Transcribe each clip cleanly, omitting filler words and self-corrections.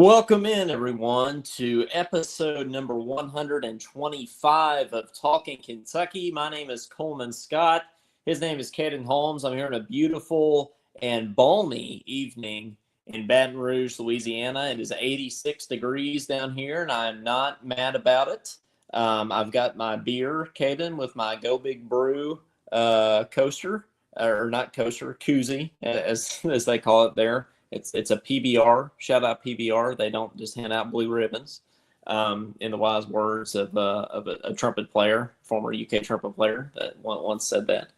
Welcome in, everyone, to episode number 125 of Talkin Kentucky. My name is Coleman Scott. His name is Caden Holmes. I'm here on a beautiful and balmy evening in Baton Rouge, Louisiana. It is 86 degrees down here, and I'm not mad about it. I've got my beer, Caden, with my Go Big Brew coaster, or not coaster, koozie, as they call it there. It's a PBR. Shout out PBR. They don't just hand out blue ribbons. In the wise words of a trumpet player, former UK trumpet player that once said that.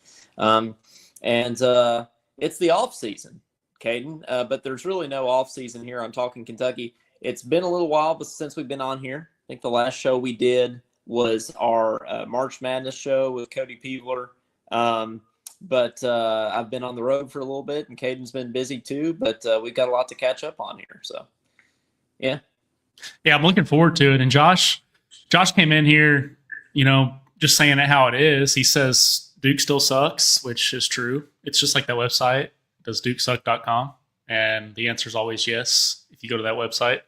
It's the off season, Caden. But there's really no off season here on Talkin Kentucky. It's been a little while since we've been on here. I think the last show we did was our March Madness show with Cody Peebler. But I've been on the road for a little bit, and Caden's been busy too. But we've got a lot to catch up on here. So, yeah, I'm looking forward to it. And Josh came in here, just saying it how it is. He says Duke still sucks, which is true. It's just like that website, doesdukesuck.com, and the answer is always yes if you go to that website.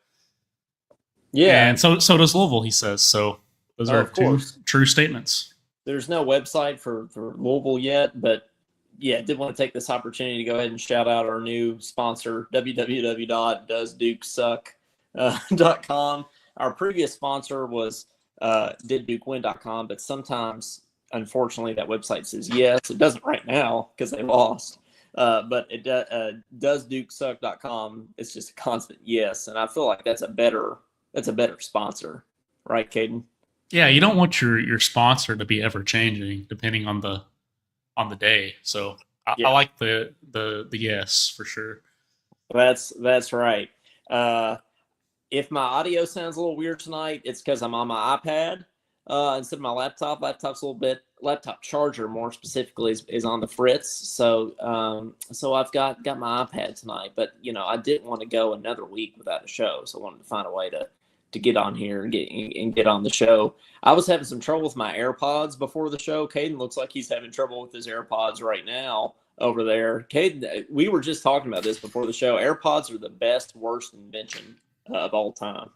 Yeah, and so does Louisville. He says so. Those are two true statements. There's no website for Louisville yet, but yeah, did want to take this opportunity to go ahead and shout out our new sponsor, www.doesdukessuck.com. Our previous sponsor was diddukewin.com, but sometimes, unfortunately, that website says yes. It doesn't right now because they lost. But it doesdukessuck.com. It's just a constant yes, and I feel like that's a better sponsor, right, Caden? Yeah, you don't want your sponsor to be ever changing depending on the day. So I like the yes for sure. That's right. If my audio sounds a little weird tonight, it's because I'm on my iPad instead of my laptop. Laptop charger more specifically is on the fritz. So I've got my iPad tonight, but I didn't want to go another week without a show, so I wanted to find a way to get on here and get on the show. I was having some trouble with my AirPods before the show. Caden looks like he's having trouble with his AirPods right now over there. Caden, we were just talking about this before the show. AirPods are the worst invention of all time.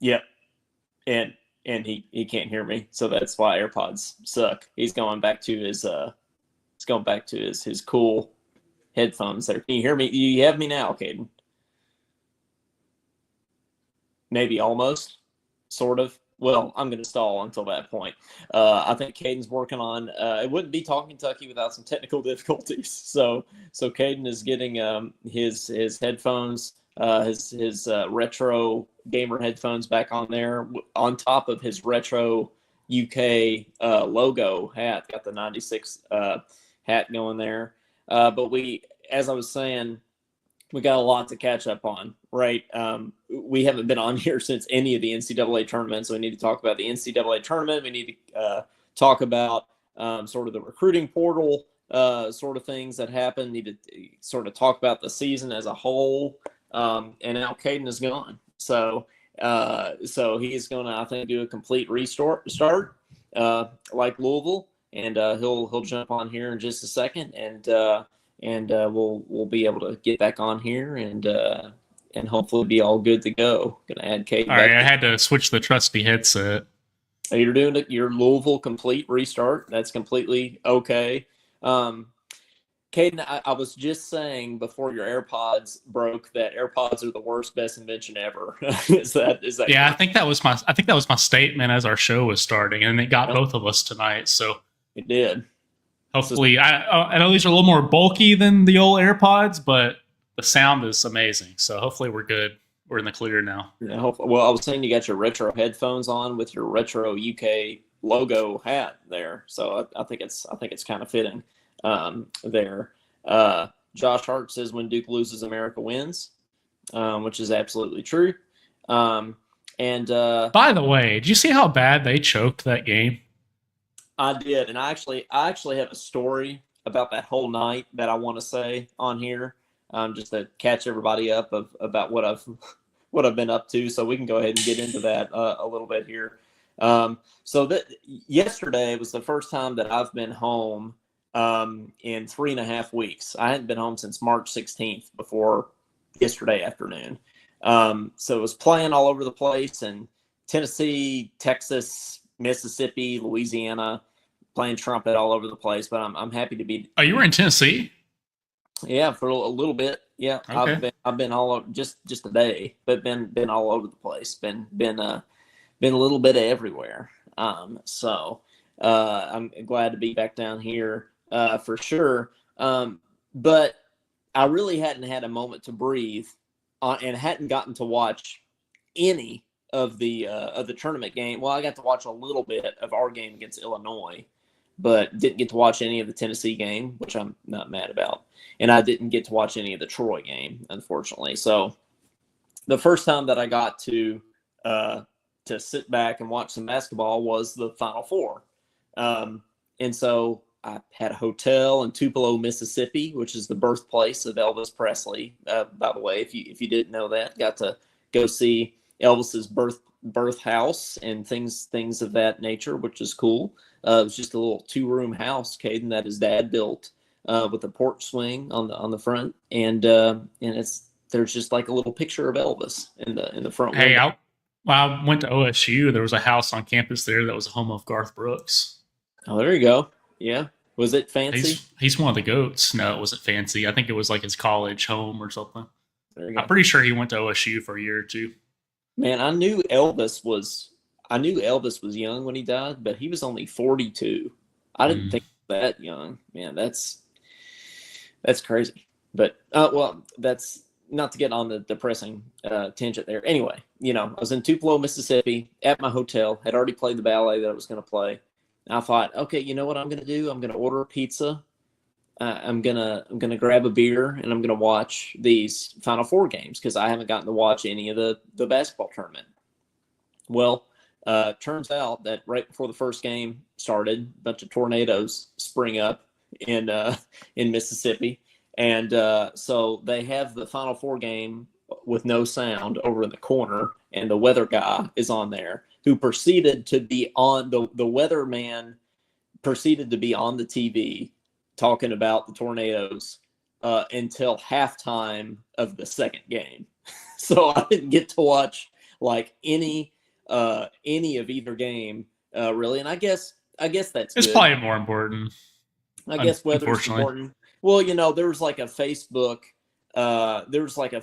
Yep. And he can't hear me, so that's why AirPods suck. He's going back to his his cool headphones there. Can you hear me? You have me now, Caden? Maybe almost, sort of. Well, I'm going to stall until that point. I think Caden's working on. It wouldn't be Talkin Kentucky without some technical difficulties. So Caden is getting his headphones, his retro gamer headphones back on there, on top of his retro UK logo hat. Got the '96 hat going there. But as I was saying, we got a lot to catch up on, right? We haven't been on here since any of the NCAA tournaments, so we need to talk about the NCAA tournament. We need to talk about sort of the recruiting portal sort of things that happened. Need to sort of talk about the season as a whole. And now Caden is gone. So he's going to, I think, do a complete restart like Louisville. And he'll jump on here in just a second, and we'll be able to get back on here and hopefully be all good to go. Gonna add Kate. All right, I had to switch the trusty headset. You're doing your Louisville complete restart. That's completely okay. Caden, I was just saying before your AirPods broke that AirPods are the best invention ever. is that? Yeah, I think that was my statement as our show was starting, and it got both of us tonight. So it did. Hopefully, I know these are a little more bulky than the old AirPods, but the sound is amazing. So hopefully we're good. We're in the clear now. Yeah, well, I was saying you got your retro headphones on with your retro UK logo hat there. So I think it's kind of fitting there. Josh Hart says when Duke loses, America wins, which is absolutely true. By the way, did you see how bad they choked that game? I did, and I actually have a story about that whole night that I want to say on here, just to catch everybody up about what I've been up to. So we can go ahead and get into that a little bit here. So that yesterday was the first time that I've been home in 3.5 weeks. I hadn't been home since March 16th before yesterday afternoon. So it was playing all over the place, and Tennessee, Texas, Mississippi, Louisiana, playing trumpet all over the place. But I'm happy to be. Oh, you were in Tennessee? Yeah, for a little bit. Yeah, Okay. I've been all over just a day, but been all over the place. Been a little bit of everywhere. So I'm glad to be back down here for sure. But I really hadn't had a moment to breathe and hadn't gotten to watch any of the tournament game. Well, I got to watch a little bit of our game against Illinois, but didn't get to watch any of the Tennessee game, which I'm not mad about. And I didn't get to watch any of the Troy game, unfortunately. So the first time that I got to sit back and watch some basketball was the Final Four. And so I had a hotel in Tupelo, Mississippi, which is the birthplace of Elvis Presley. By the way, if you didn't know that, got to go see Elvis's birth house and things of that nature, which is cool. It was just a little 2-room house, Caden, that his dad built with a porch swing on the front, and there's just like a little picture of Elvis in the front Hey, window. when I went to OSU, there was a house on campus there that was a home of Garth Brooks. Oh, there you go. Yeah, was it fancy? He's one of the goats. No, it wasn't fancy. I think it was like his college home or something. There you I'm go. pretty sure he went to OSU for a year or two. Man, I knew Elvis was young when he died, but he was only 42. I didn't think that young. Man, that's crazy. But well, that's not to get on the depressing tangent there. Anyway, I was in Tupelo, Mississippi at my hotel, had already played the ballet that I was going to play. And I thought, okay, you know what I'm going to do? I'm going to order a pizza. I'm gonna grab a beer, and I'm gonna watch these Final Four games because I haven't gotten to watch any of the basketball tournament. Well, turns out that right before the first game started, a bunch of tornadoes spring up in Mississippi, and so they have the Final Four game with no sound over in the corner, and the weather guy is on there who proceeded to be on the weatherman proceeded to be on the TV talking about the tornadoes until halftime of the second game. So I didn't get to watch like any of either game really, and I guess that's It's good. probably more important. I guess weather's important. Well, there was like a Facebook. There was like a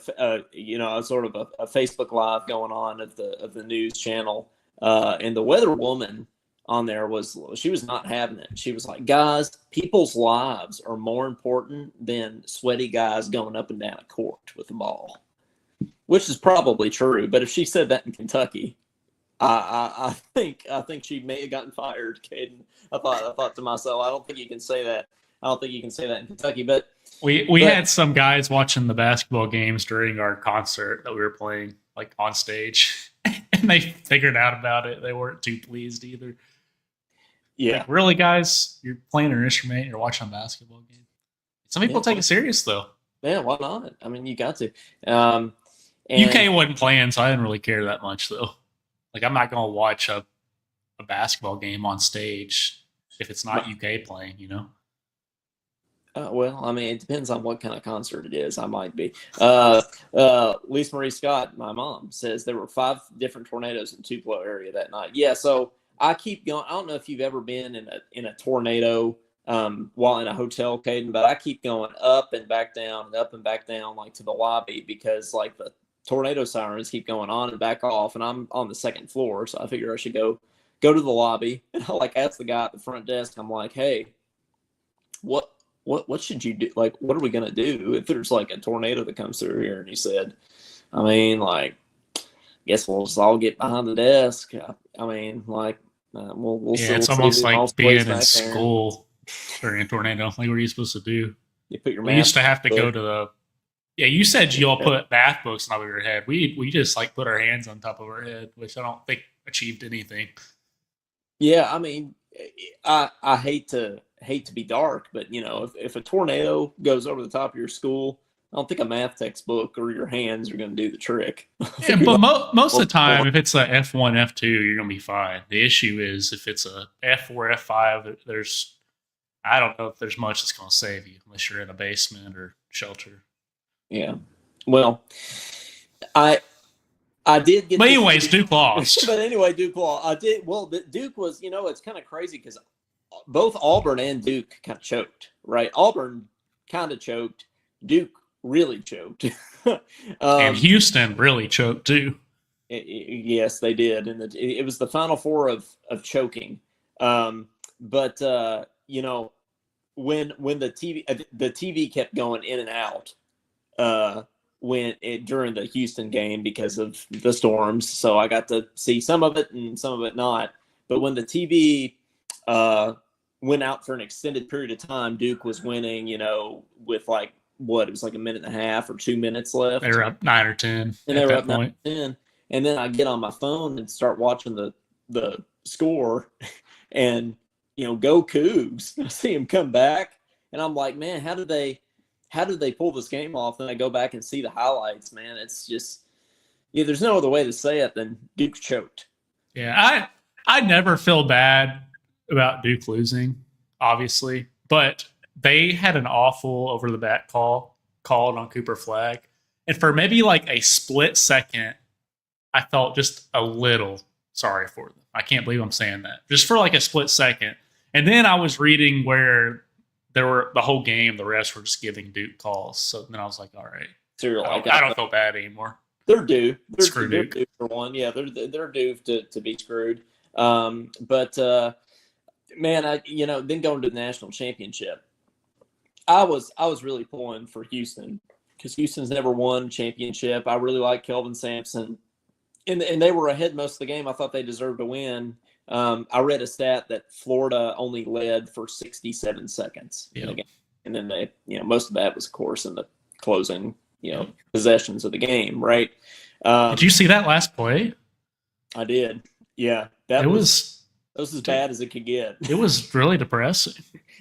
sort of a Facebook Live going on of the news channel, and the weather woman on there she was not having it. She was like, guys, people's lives are more important than sweaty guys going up and down a court with the ball, which is probably true. But if she said that in Kentucky, I think she may have gotten fired, Caden. I thought to myself, I don't think you can say that. I don't think you can say that in Kentucky. But we had some guys watching the basketball games during our concert that we were playing, like on stage, and they figured out about it. They weren't too pleased either. Yeah, like, really, guys, you're playing an instrument, you're watching a basketball game. Some people take it serious though. Yeah, why not? I mean, you got to. UK wasn't playing, so I didn't really care that much though. Like, I'm not going to watch a basketball game on stage if it's not UK playing, Well, I mean, it depends on what kind of concert it is. I might be. Lisa Marie Scott, my mom, says there were 5 different tornadoes in Tupelo area that night. Yeah, so I keep going. I don't know if you've ever been in a tornado while in a hotel, Caden, but I keep going up and back down, like to the lobby, because like the tornado sirens keep going on and back off, and I'm on the second floor, so I figure I should go to the lobby, and I like ask the guy at the front desk. I'm like, hey, what should you do? Like, what are we gonna do if there's like a tornado that comes through here? And he said, I mean, like, guess we'll just all get behind the desk. I mean, like, we'll yeah, see. it's almost like being in school during a tornado. Like, what are you supposed to do? You put your we used to have to go to the. Yeah, you said you all put math books on top of your head. We just like put our hands on top of our head, which I don't think achieved anything. Yeah, I mean, I hate to be dark, but if a tornado goes over the top of your school, I don't think a math textbook or your hands are going to do the trick. Yeah, but most of the time, if it's a F1, F2, you're going to be fine. The issue is if it's a F4, F5, I don't know if there's much that's going to save you unless you're in a basement or shelter. Yeah. Well, I did get. But anyways, Duke lost. But anyway, Duke lost. I did. Well, Duke was. It's kind of crazy because both Auburn and Duke kind of choked. Right? Auburn kind of choked. Duke really choked. And Houston really choked too. Yes, they did, and it was the Final Four of choking. But when the TV kept going in and out during the Houston game because of the storms, so I got to see some of it and some of it not. But when the TV went out for an extended period of time, Duke was winning. With it was like a minute and a half or 2 minutes left. They were up 9 or 10, and they were up 9 or 10. And then I get on my phone and start watching the score, and go Cougs. I see him come back, and I'm like, man, how did they pull this game off? And I go back and see the highlights. Man, it's just there's no other way to say it than Duke choked. Yeah, I never feel bad about Duke losing, obviously, but they had an awful over the back called on Cooper Flag, and for maybe like a split second, I felt just a little sorry for them. I can't believe I'm saying that. Just for like a split second. And then I was reading where there were the whole game, the refs were just giving Duke calls. So then I was like, all right. So I don't feel bad anymore. They're due. Screw they're Duke. due for one. Yeah, they're due to be screwed. But man, then going to the national championship, I was really pulling for Houston because Houston's never won a championship. I really like Kelvin Sampson. And they were ahead most of the game. I thought they deserved to win. I read a stat that Florida only led for 67 seconds in the game. And then they, most of that was, of course, in the closing, possessions of the game, right? Did you see that last play? I did. Yeah. That was as bad as it could get. It was really depressing.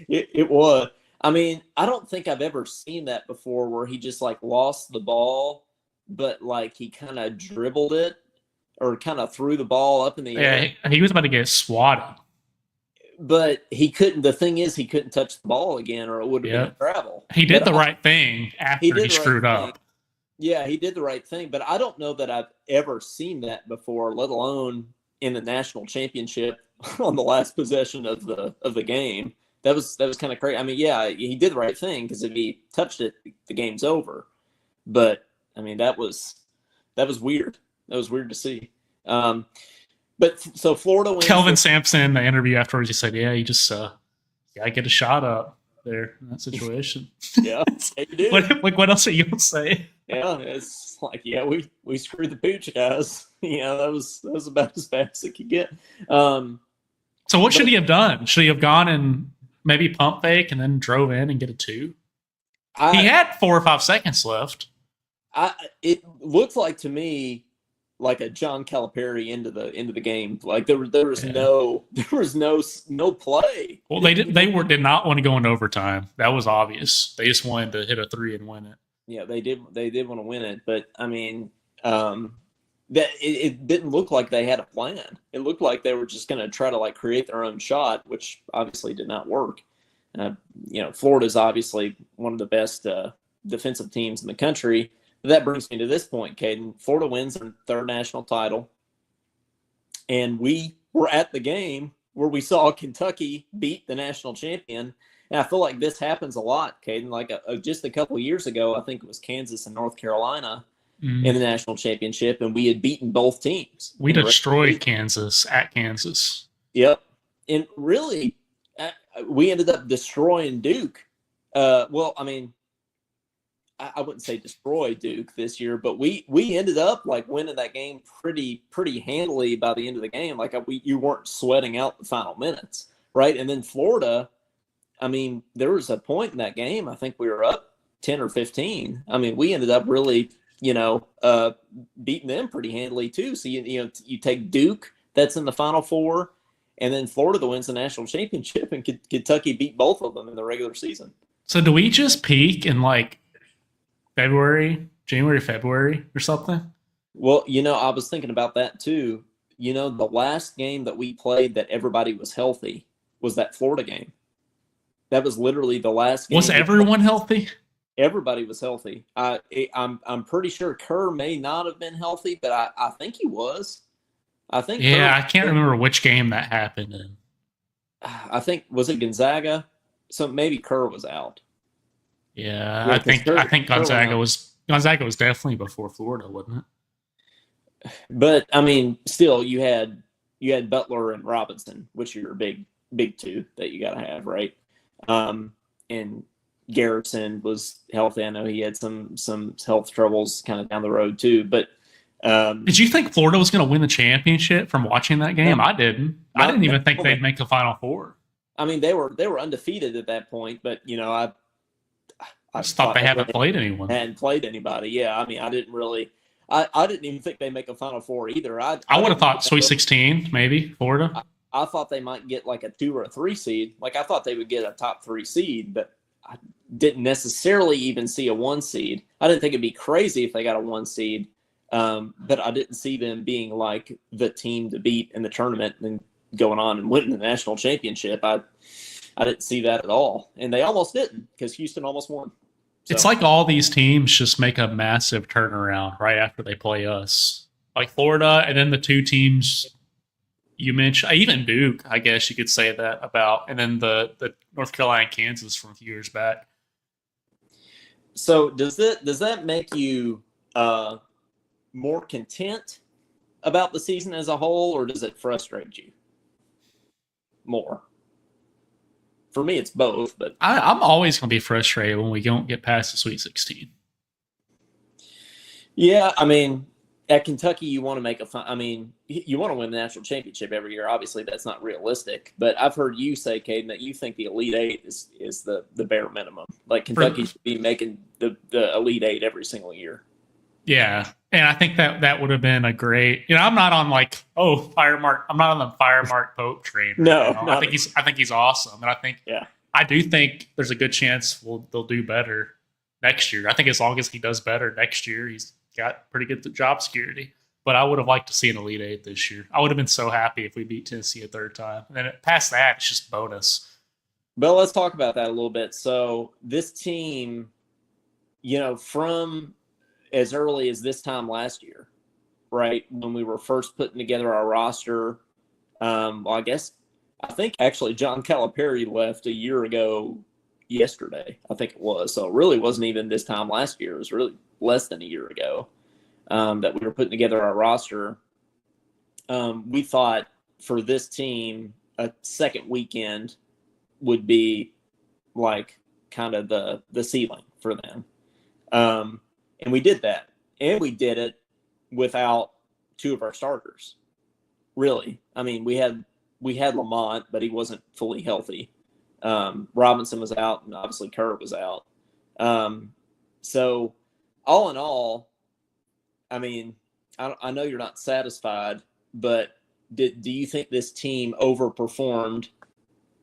It was. I mean, I don't think I've ever seen that before where he just lost the ball, but he kind of dribbled it. Or kind of threw the ball up in the air. Yeah, he was about to get swatted. But he couldn't. The thing is, he couldn't touch the ball again, or it would have been a travel. He did the right thing after he screwed up. Yeah, he did the right thing. But I don't know that I've ever seen that before, let alone in the national championship on the last possession of the game. That was kind of crazy. I mean, yeah, he did the right thing because if he touched it, the game's over. But I mean, that was weird. That was weird to see. But so Florida wins. Kelvin Sampson, the interview afterwards, he said, yeah, you just gotta get a shot up there in that situation. Yeah, you do. What else are you going to say? Yeah, it's we screwed the pooch, guys. That was about as bad as it could get. So what should he have done? Should he have gone and maybe pump fake and then drove in and get a 2? He had 4 or 5 seconds left. It looked like to me like a John Calipari into the game. There was no play. Well, they did not want to go into overtime. That was obvious. They just wanted to hit a 3 and win it. Yeah, they did want to win it, but I mean, that it didn't look like they had a plan. It looked like they were just going to try to create their own shot, which obviously did not work. Florida's obviously one of the best defensive teams in the country. That brings me to this point, Caden. Florida wins their 3rd national title, and we were at the game where we saw Kentucky beat the national champion. And I feel like this happens a lot, Caden. Just a couple of years ago, I think it was Kansas and North Carolina in the national championship, and we had beaten both teams. We destroyed Kansas at Kansas. Yep. And really, we ended up destroying Duke. Well, I mean, I wouldn't say destroy Duke this year, but we ended up winning that game pretty handily by the end of the game. You weren't sweating out the final minutes, right? And then Florida, I mean, there was a point in that game, I think we were up 10 or 15. I mean, we ended up really, beating them pretty handily too. So you take Duke, that's in the Final Four, and then Florida wins the national championship, and Kentucky beat both of them in the regular season. So do we just peak in January, February or something? Well, I was thinking about that too. The last game that we played that everybody was healthy was that Florida game. That was literally the last game. Was everyone healthy? Everybody was healthy. I'm pretty sure Kerr may not have been healthy, but I think he was. I think Yeah, Kerr, I can't remember which game that happened in. I think was it Gonzaga? So maybe Kerr was out. Yeah, Yeah, I because think I think Kerr went Gonzaga out. was definitely before Florida, wasn't it? But I mean, still, you had Butler and Robinson, which are your big two that you got to have, right? And Garrison was healthy. I know he had some health troubles kind of down the road too. But Did you think Florida was going to win the championship from watching that game? no, I didn't. I not didn't no. even think they'd make the Final Four. I mean, they were undefeated at that point, but I I just thought thought they they haven't really played anyone. hadn't played anybody. Yeah, I mean, I didn't really. I didn't even think they make a Final Four either. I I would have didn't thought think Sweet 16, maybe Florida. I thought they might get like a 2 or a 3 seed. Like I thought they would get a top 3 seed, but I didn't necessarily even see a 1 seed. I didn't think it'd be crazy if they got a 1 seed, but I didn't see them being like the team to beat in the tournament and going on and winning the national championship. I didn't see that at all, and they almost didn't because Houston almost won. So. It's like all these teams just make a massive turnaround right after they play us, like Florida, and then the two teams you mentioned, even Duke, I guess you could say that about, and then the North Carolina, Kansas from a few years back. So does that make you more content about the season as a whole, or does it frustrate you more? For me, it's both. But I'm always going to be frustrated when we don't get past the Sweet 16. Yeah, I mean, at Kentucky, you want to make you want to win the national championship every year. Obviously, that's not realistic. But I've heard you say, Caden, that you think the Elite Eight is the bare minimum. Like Kentucky should be making the Elite Eight every single year. Yeah, and I think that would have been a great. I'm not on like I'm not on the Fire Mark Pope train. No, I think he's awesome, and I do think there's a good chance they'll do better next year. I think as long as he does better next year, he's got pretty good job security. But I would have liked to see an Elite Eight this year. I would have been so happy if we beat Tennessee a third time. And then past that, it's just bonus. But let's talk about that a little bit. So this team, from as early as this time last year, right, when we were first putting together our roster, I think actually John Calipari left a year ago yesterday, I think it was. So it really wasn't even this time last year. It was really less than a year ago that we were putting together our roster. We thought for this team, a second weekend would be like kind of the ceiling for them. And we did that. And we did it without 2 of our starters. Really. I mean, we had Lamont, but he wasn't fully healthy. Robinson was out, and obviously Kerr was out. So all in all, I mean, I know you're not satisfied, but do you think this team overperformed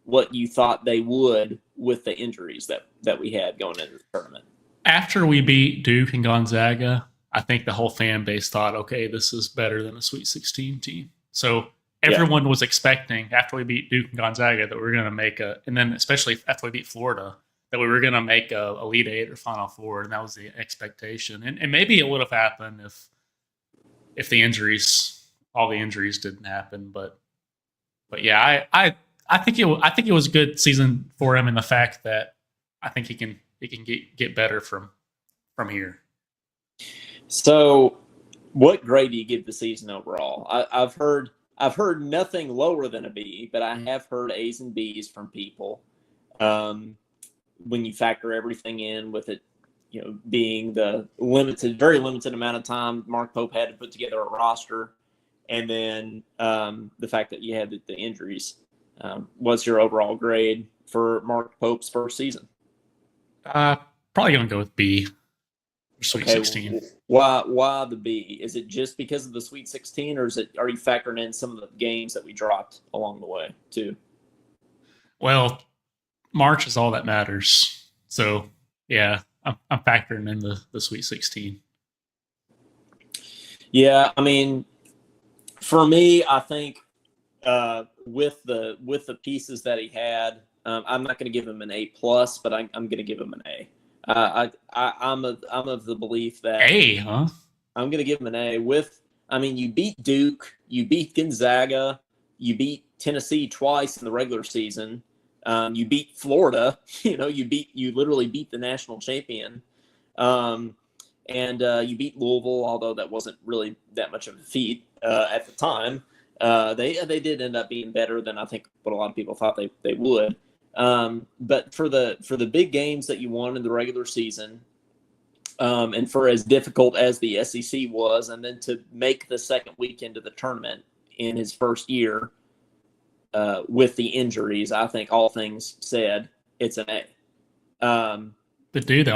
what you thought they would with the injuries that we had going into the tournament? After we beat Duke and Gonzaga, I think the whole fan base thought, okay, this is better than a Sweet 16 team. So everyone was expecting after we beat Duke and Gonzaga that we were going to and then especially after we beat Florida, that we were going to make a Elite Eight or Final Four, and that was the expectation. And maybe it would have happened if all the injuries didn't happen. But yeah, I think it was a good season for him in the fact that I think he can get better from here. So, what grade do you give the season overall? I've heard nothing lower than a B, but I have heard A's and B's from people. When you factor everything in with it, being the very limited amount of time Mark Pope had to put together a roster, and then the fact that you had the injuries. What's your overall grade for Mark Pope's first season? Probably going to go with B. Sweet 16. Why the B? Is it just because of the Sweet 16, or are you factoring in some of the games that we dropped along the way too? Well, March is all that matters. So yeah, I'm factoring in the Sweet 16. Yeah, I mean, for me, I think with the pieces that he had, I'm not going to give him an A plus, but I'm going to give him an A. I'm of the belief that A, huh? I'm going to give him an A. You beat Duke, you beat Gonzaga, you beat Tennessee twice in the regular season. You beat Florida. You literally beat the national champion. And you beat Louisville, although that wasn't really that much of a feat at the time. They did end up being better than I think what a lot of people thought they would. But for the big games that you won in the regular season, and for as difficult as the SEC was, and then to make the second weekend of the tournament in his first year with the injuries, I think all things said, it's an A. But dude,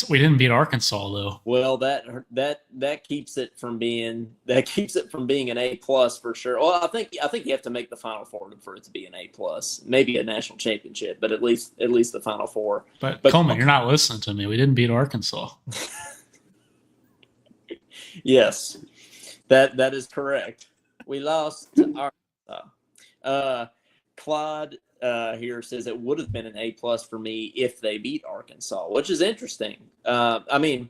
we didn't beat Arkansas though. Well, that keeps it from being an A plus for sure. Well, I think you have to make the Final Four for it to be an A plus, maybe a national championship, but at least the Final Four. But Coleman, you're not listening to me. We didn't beat Arkansas. Yes, that is correct. We lost to Arkansas. Claude here says it would have been an A plus for me if they beat Arkansas, which is interesting. Come on,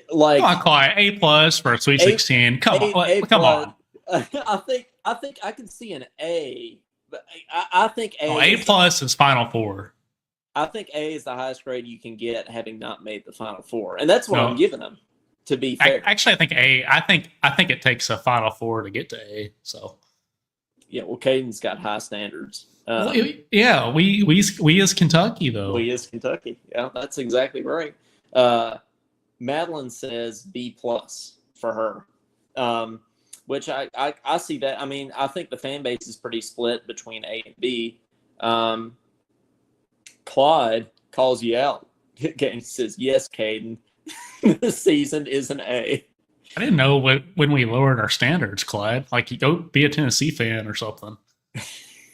Claude, A plus for a Sweet 16. Come on. I think I can see an A, but I think A plus is Final Four. I think A is the highest grade you can get, having not made the Final Four, and that's what I'm giving them. To be fair, actually, I think A. I think it takes a Final Four to get to A. So. Yeah, well, Caden's got high standards. Yeah, we as Kentucky though. We as Kentucky. Yeah, that's exactly right. Madeline says B plus for her, which I see that. I mean, I think the fan base is pretty split between A and B. Clyde calls you out. He says, "Yes, Caden, this season is an A." I didn't know when we lowered our standards, Clyde. Like, you go be a Tennessee fan or something.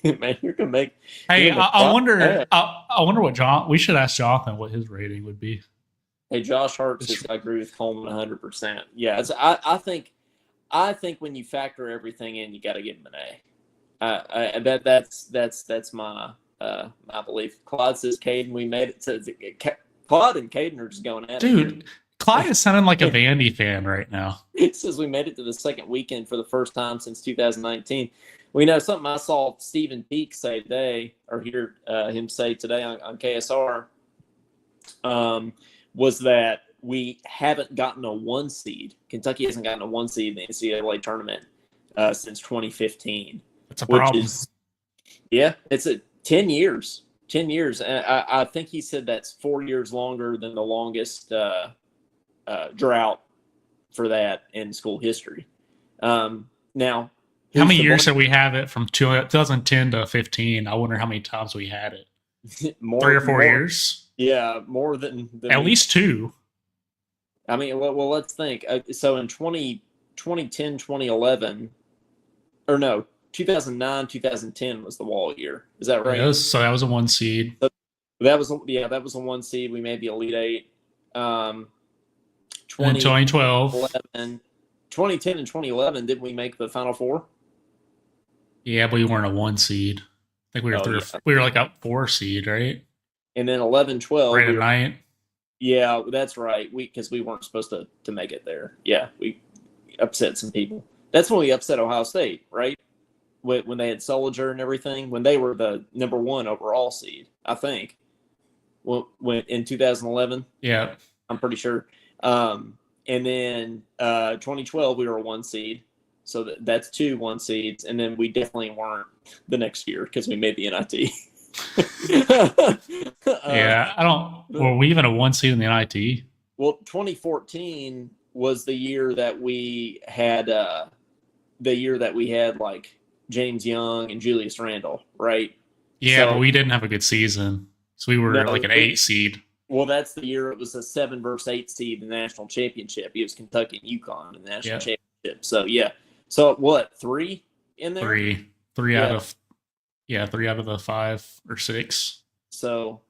Man, you're gonna make. Hey, I wonder. I wonder what John. We should ask Jonathan what his rating would be. Hey, Josh Hart says I agree with Coleman 100%. Yeah, I think when you factor everything in, you got to give him an A. That's my my belief. Claude says, Caden, we made it to Claude and Caden are just going at it. Dude, Clyde is sounding like a Vandy fan right now. It says we made it to the second weekend for the first time since 2019. We know something I saw Stephen Peake say today, or hear him say today on KSR, was that we haven't gotten a 1 seed. Kentucky hasn't gotten a 1 seed in the NCAA tournament since 2015. That's a problem. It's 10 years. 10 years. I think he said that's 4 years longer than the longest drought for that in school history. Now, how many years did we have it from 2010 to 15? I wonder how many times we had it. 3 or 4 years? Yeah, more than at least 2. I mean, well, let's think. So in 2010, 2011, or no, 2009, 2010 was the Wall year. Is that right? So that was a 1 seed. That was a 1 seed. We made the Elite Eight. 2012. 2010 and 2011, didn't we make the Final Four? Yeah, but we weren't a 1 seed. I think we were like a 4 seed, right? And then 11, 12. Right at night. Yeah, that's right. Because we weren't supposed to make it there. Yeah, we upset some people. That's when we upset Ohio State, right? When they had Solinger and everything, when they were the number 1 overall seed, I think. When in 2011. Yeah, I'm pretty sure. And then 2012 we were a 1 seed, so that's 2 1 seeds, and then we definitely weren't the next year because we made the NIT. Yeah, I don't. Were we even a 1 seed in the NIT? Well, 2014 was the year that we had like James Young and Julius Randle, right? Yeah, but we didn't have a good season, so we were like an 8 seed. Well, that's the year it was a 7 versus 8 seed in the national championship. It was Kentucky and UConn in the national championship. So yeah, so what, 3 in there? 3 out of 3 out of the 5 or 6. So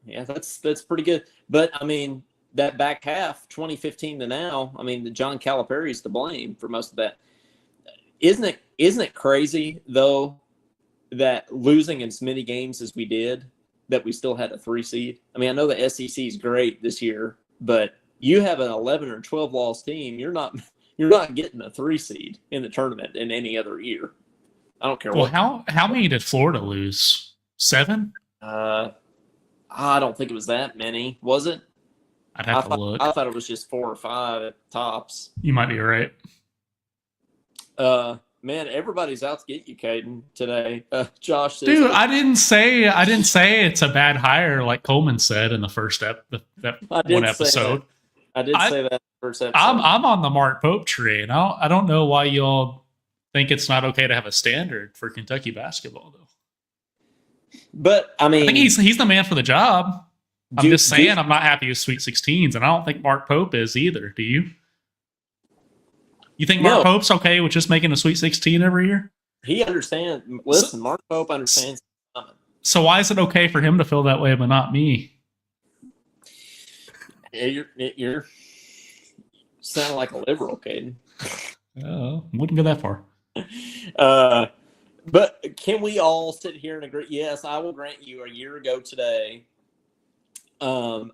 yeah, that's pretty good. But I mean, that back half, 2015 to now, I mean, the John Calipari's to blame for most of that. Isn't it crazy though that losing as many games as we did, that we still had a 3 seed. I mean, I know the SEC is great this year, but you have an 11 or 12 loss team. You're not getting a 3 seed in the tournament in any other year. I don't care Well, what. how many did Florida lose? 7? I don't think it was that many. Was it? I'd have to look. I thought it was just 4 or 5 at tops. You might be right. Man, everybody's out to get you, Caden, today. Josh says, dude, I didn't say it's a bad hire like Coleman said in the first one episode. I did say that first episode. I'm on the Mark Pope train. I don't know why y'all think it's not okay to have a standard for Kentucky basketball, though. But I mean, I think he's the man for the job. I'm just saying I'm not happy with Sweet 16s, and I don't think Mark Pope is either. Do you? You think Mark Pope's okay with just making a Sweet 16 every year? He understands. Listen, Mark Pope understands. So why is it okay for him to feel that way, but not me? You're sounding like a liberal, Caden. Oh, wouldn't go that far. But can we all sit here and agree? Yes, I will grant you. A year ago today, I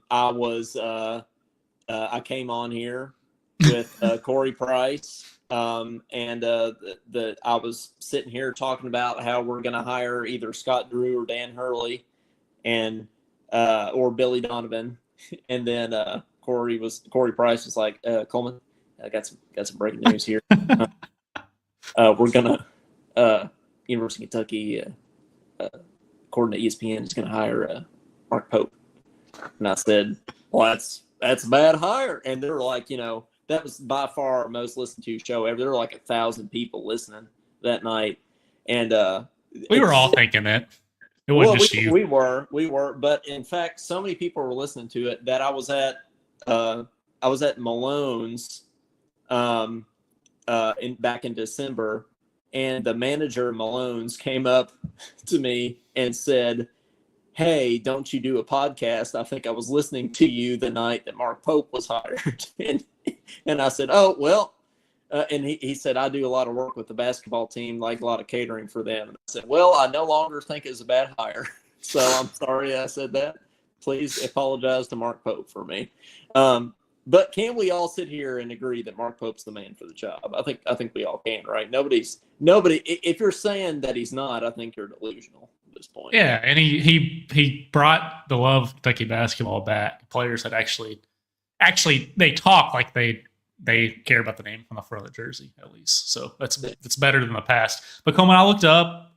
came on here with Corey Price, and I was sitting here talking about how we're going to hire either Scott Drew or Dan Hurley, and or Billy Donovan, and then Corey Price was like, Coleman, I got some breaking news here. We're gonna University of Kentucky, according to ESPN, is going to hire Mark Pope, and I said, well, that's a bad hire, and they were like, that was by far our most listened to show ever. There were like 1,000 people listening that night, and we were all thinking it. It wasn't just you. We were, but in fact, so many people were listening to it that I was at Malone's back in December, and the manager of Malone's came up to me and said, hey, don't you do a podcast? I think I was listening to you the night that Mark Pope was hired. And I said, oh, well, and he said, I do a lot of work with the basketball team, like a lot of catering for them. And I said, well, I no longer think it's a bad hire. So I'm sorry I said that. Please apologize to Mark Pope for me. But can we all sit here and agree that Mark Pope's the man for the job? I think we all can, right? Nobody. If you're saying that he's not, I think you're delusional at this point. Yeah, and he brought the love of Kentucky basketball back. Players that actually they talk like they care about the name on the front of the jersey, at least. So it's better than the past. But Coleman, I looked up.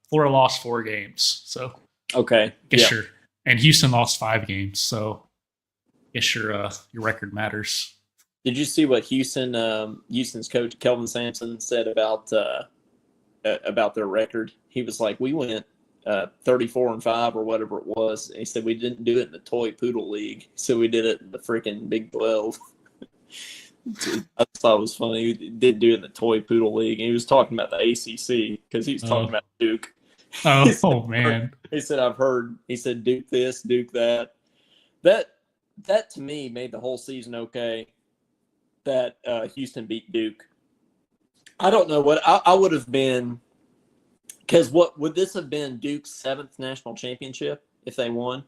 Florida lost 4 games. So okay, sure. And Houston lost 5 games. So guess your record matters. Did you see what Houston's coach Kelvin Sampson said about their record? He was like, we went 34-5 or whatever it was. And he said we didn't do it in the Toy Poodle League, so we did it in the freaking Big 12. I thought it was funny. He didn't do it in the Toy Poodle League, and he was talking about the ACC because he was talking about Duke. Oh man! He said I've heard. He said Duke this, Duke that. That to me made the whole season okay. That Houston beat Duke. I don't know what I would have been, because what would this have been? Duke's 7th national championship if they won?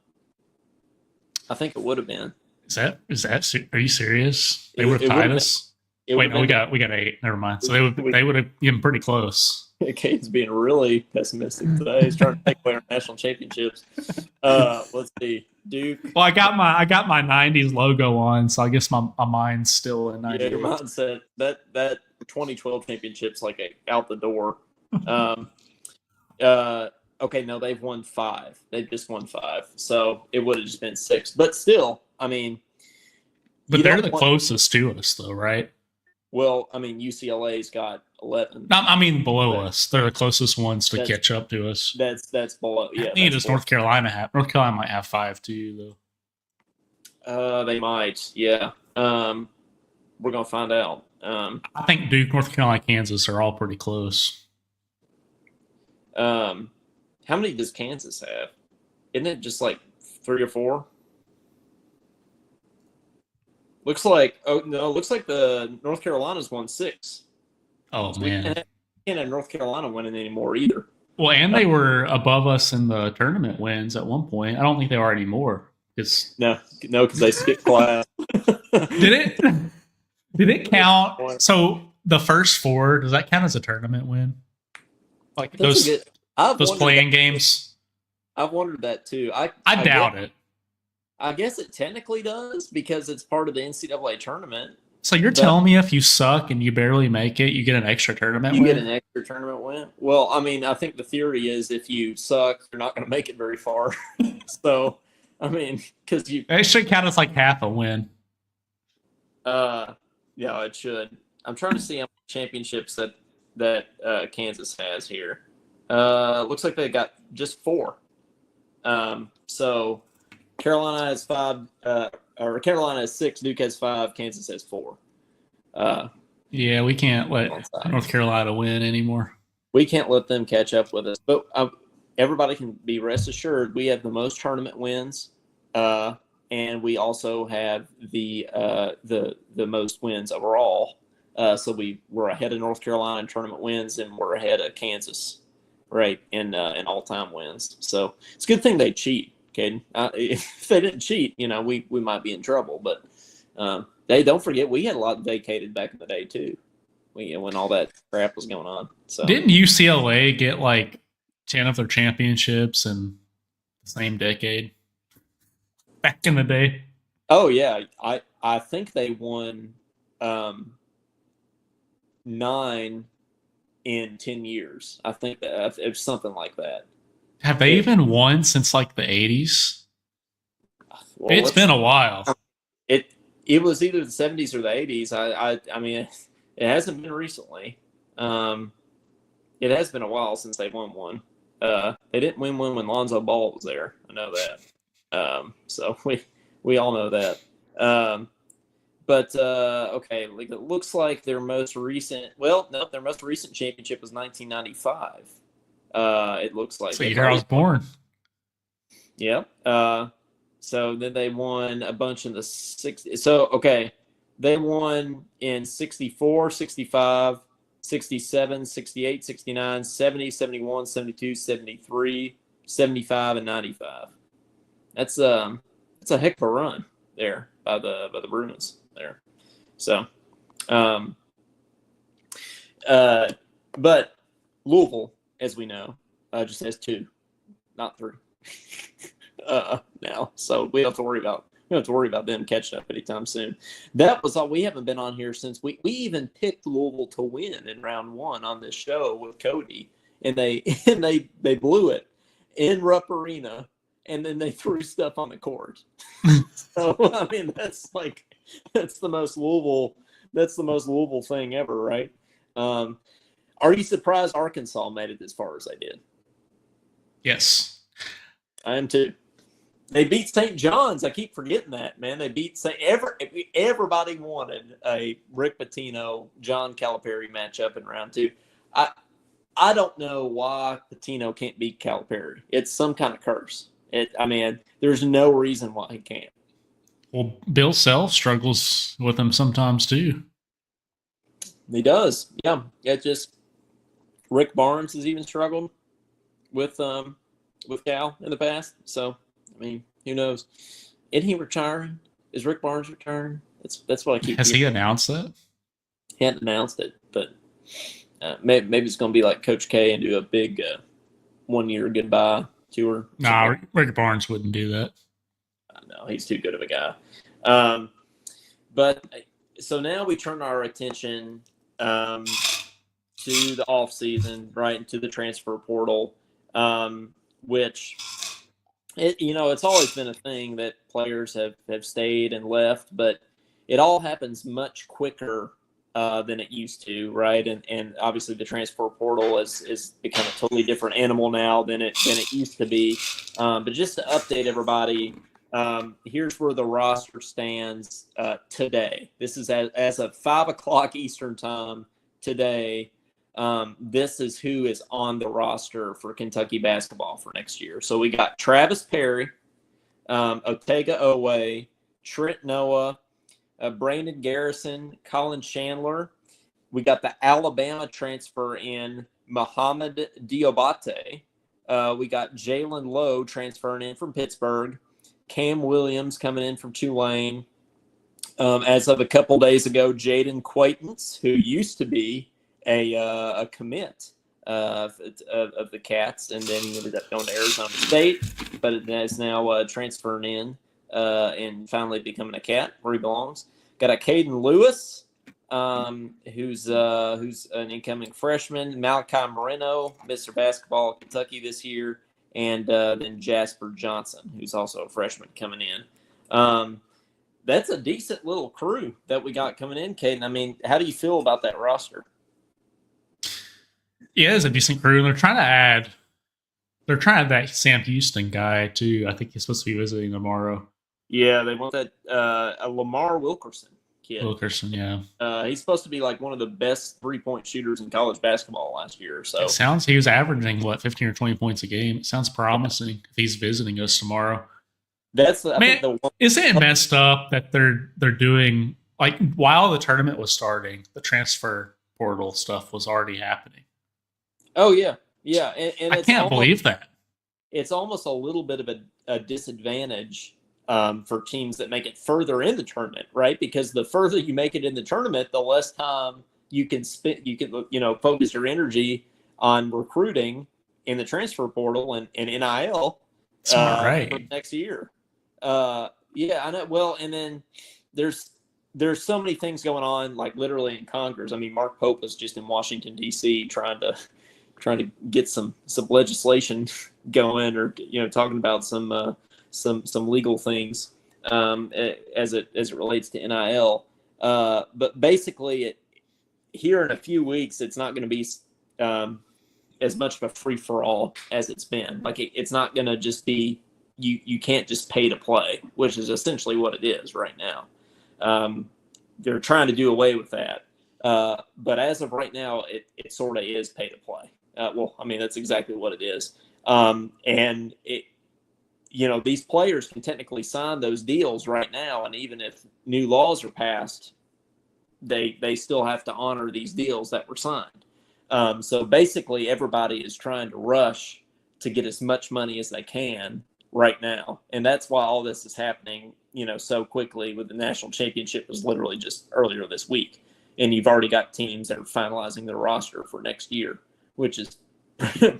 I think it would have been. Is that? Are you serious? They would have tied us. Wait, no, we got 8. Never mind. So they would have been pretty close. Cade's being really pessimistic today. He's trying to take away our national championships. Let's see, Duke. Well, I got my '90s logo on, so I guess my mind's still in '98. Yeah, your mindset that 2012 championship's like out the door. Okay, no, they've won 5. They've just won 5, so it would have just been 6. But still, I mean, but they're the closest to us, though, right? Well, I mean, UCLA's got 11. I mean, below us. They're the closest ones to catch up to us. That's below. Yeah. I think does North Carolina have? North Carolina might have 5 too, though. They might. Yeah. We're gonna find out. I think Duke, North Carolina, Kansas are all pretty close. How many does Kansas have? Isn't it just like 3 or 4? Looks like the North Carolina's won 6. Oh So man, we can't have North Carolina winning anymore either. Well, and they were above us in the tournament wins at one point. I don't think they are anymore. It's No, because they skipped class. did it did it count? So the first four, does that count as a tournament win? Like That's a good. I've those wondered playing that. games? I've wondered that too. I guess, doubt it. I guess it technically does because it's part of the NCAA tournament. So you're But telling me if you suck and you barely make it, you get an extra tournament you get win? an extra tournament win. Well, I mean, I think the theory is if you suck, you're not going to make it very far. So, I mean, because you, It should count as like half a win. yeah, it should. I'm trying to see how many championships that Kansas has here. Looks like they got just 4. So Carolina has 5, or Carolina has 6, Duke has 5, Kansas has 4. Yeah, we can't let North Carolina win anymore. We can't let them catch up with us. But everybody can be rest assured we have the most tournament wins, and we also have the most wins overall. So we're ahead of North Carolina in tournament wins, and we're ahead of Kansas, right, in all-time wins. So it's a good thing they cheat, Caden. If they didn't cheat, we might be in trouble. But they don't forget we had a lot vacated back in the day too, when all that crap was going on. So didn't UCLA get like 10 of their championships in the same decade back in the day? Oh yeah, I think they won 9 in 10 years. I think that it's something like that. Have they even won since like the 80s? Well, it's been a while. It was either the 70s or the 80s. I mean, it hasn't been recently. It has been a while since they won one. They didn't win one when Lonzo Ball was there. I know that. So we all know that. But okay, it looks like their most recent. Well, no, their most recent championship was 1995. It looks like. So the year I was born. Yeah. So then they won a bunch in the 60s. So, okay, they won in 64, 65, 67, 68, 69, 70, 71, 72, 73, 75, and 95. That's a heck of a run there by the Bruins there. So, but Louisville, as we know, just has 2, not 3. Now, so we don't have to worry about them catching up anytime soon. That was all. We haven't been on here since we even picked Louisville to win in round 1 on this show with Cody, and they blew it in Rupp Arena, and then they threw stuff on the court. So I mean, that's the most Louisville thing ever, right? Are you surprised Arkansas made it as far as they did? Yes, I am too. They beat St. John's. I keep forgetting that, man. They beat everybody wanted a Rick Pitino, John Calipari matchup in round 2. I don't know why Pitino can't beat Calipari. It's some kind of curse. There's no reason why he can't. Well, Bill Self struggles with him sometimes too. He does. Yeah. It just Rick Barnes has even struggled with Cal in the past. So I mean, who knows? Isn't he retiring? Is Rick Barnes retiring? That's what I keep. Has he announced that? He hadn't announced it, but maybe it's going to be like Coach K and do a big 1-year goodbye tour. Nah, Rick Barnes wouldn't do that. No, he's too good of a guy. But so now we turn our attention to the off season, right, into the transfer portal, which. It's always been a thing that players have stayed and left, but it all happens much quicker than it used to, right? And obviously the transfer portal is become a totally different animal now than it used to be. But just to update everybody, here's where the roster stands today. This is as of 5:00 Eastern time today. This is who is on the roster for Kentucky basketball for next year. So we got Travis Perry, Otega Owe, Trent Noah, Brandon Garrison, Colin Chandler. We got the Alabama transfer in Mohamed Diabate. We got Jalen Lowe transferring in from Pittsburgh. Cam Williams coming in from Tulane. As of a couple days ago, Jaden Quaintance, who used to be a commit of the Cats, and then he ended up going to Arizona State, but is now transferring in and finally becoming a Cat where he belongs. Got a Caden Lewis, who's an incoming freshman. Malachi Moreno, Mr. Basketball at Kentucky this year, and then Jasper Johnson, who's also a freshman coming in. That's a decent little crew that we got coming in, Caden. I mean, how do you feel about that roster? Yeah, it's a decent crew. They're trying to add that Sam Houston guy too. I think he's supposed to be visiting tomorrow. Yeah, they want that a Lamar Wilkerson kid. Wilkerson, yeah. He's supposed to be like one of the best 3-point shooters in college basketball last year. So it sounds he was averaging 15 or 20 points a game. It sounds promising if he's visiting us tomorrow. That's I think the one. Isn't it messed up that they're doing like while the tournament was starting, the transfer portal stuff was already happening? Oh yeah, and I can't believe that. It's almost a little bit of a disadvantage for teams that make it further in the tournament, right? Because the further you make it in the tournament, the less time you can spend. You can focus your energy on recruiting in the transfer portal and NIL right for next year. Yeah, I know. Well, and then there's so many things going on, like literally in Congress. I mean, Mark Pope was just in Washington D.C. trying to get some legislation going, or talking about some legal things as it relates to NIL. But basically, here in a few weeks, it's not going to be as much of a free for all as it's been. Like it's not going to just be. You can't just pay to play, which is essentially what it is right now. They're trying to do away with that. But as of right now, it sort of is pay to play. Well, I mean, that's exactly what it is. And these players can technically sign those deals right now. And even if new laws are passed, they still have to honor these deals that were signed. So basically everybody is trying to rush to get as much money as they can right now, and that's why all this is happening so quickly. With the national championship was literally just earlier this week, and you've already got teams that are finalizing their roster for next year, which is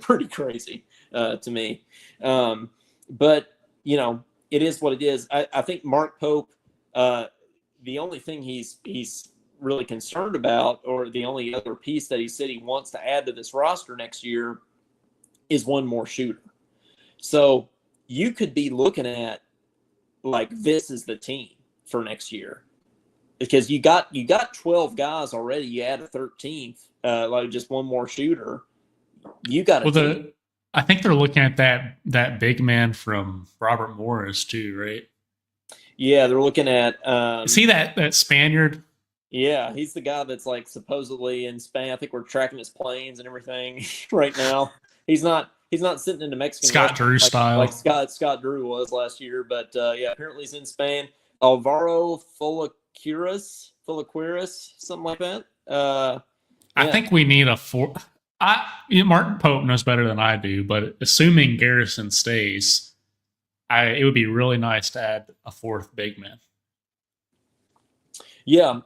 pretty crazy to me. But it is what it is. I think Mark Pope, the only thing he's really concerned about, or the only other piece that he said he wants to add to this roster next year, is one more shooter. So you could be looking at like this is the team for next year, because you got 12 guys already. You add a 13th, like just one more shooter. You got a team. I think they're looking at that big man from Robert Morris too, right? Yeah, they're looking at. See that Spaniard? Yeah, he's the guy that's like supposedly in Spain. I think we're tracking his planes and everything right now. He's not sitting in the Mexican Scott Drew style, like Scott Drew was last year. But yeah, apparently he's in Spain. Alvaro Folaquiris, something like that. Yeah. I think we need a four. Martin Pope knows better than I do, but assuming Garrison stays, it would be really nice to add a fourth big man. Yeah,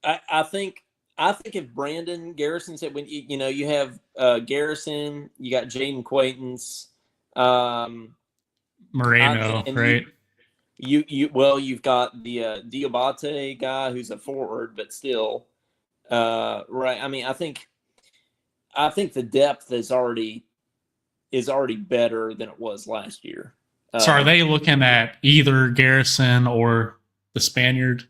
I think if Brandon Garrison said, when you have Garrison, you got Jaden Quaintance, Moreno, right? You've got the Diabate guy who's a forward, but still, right? I mean, I think the depth is already better than it was last year. So are they looking at either Garrison or the Spaniard?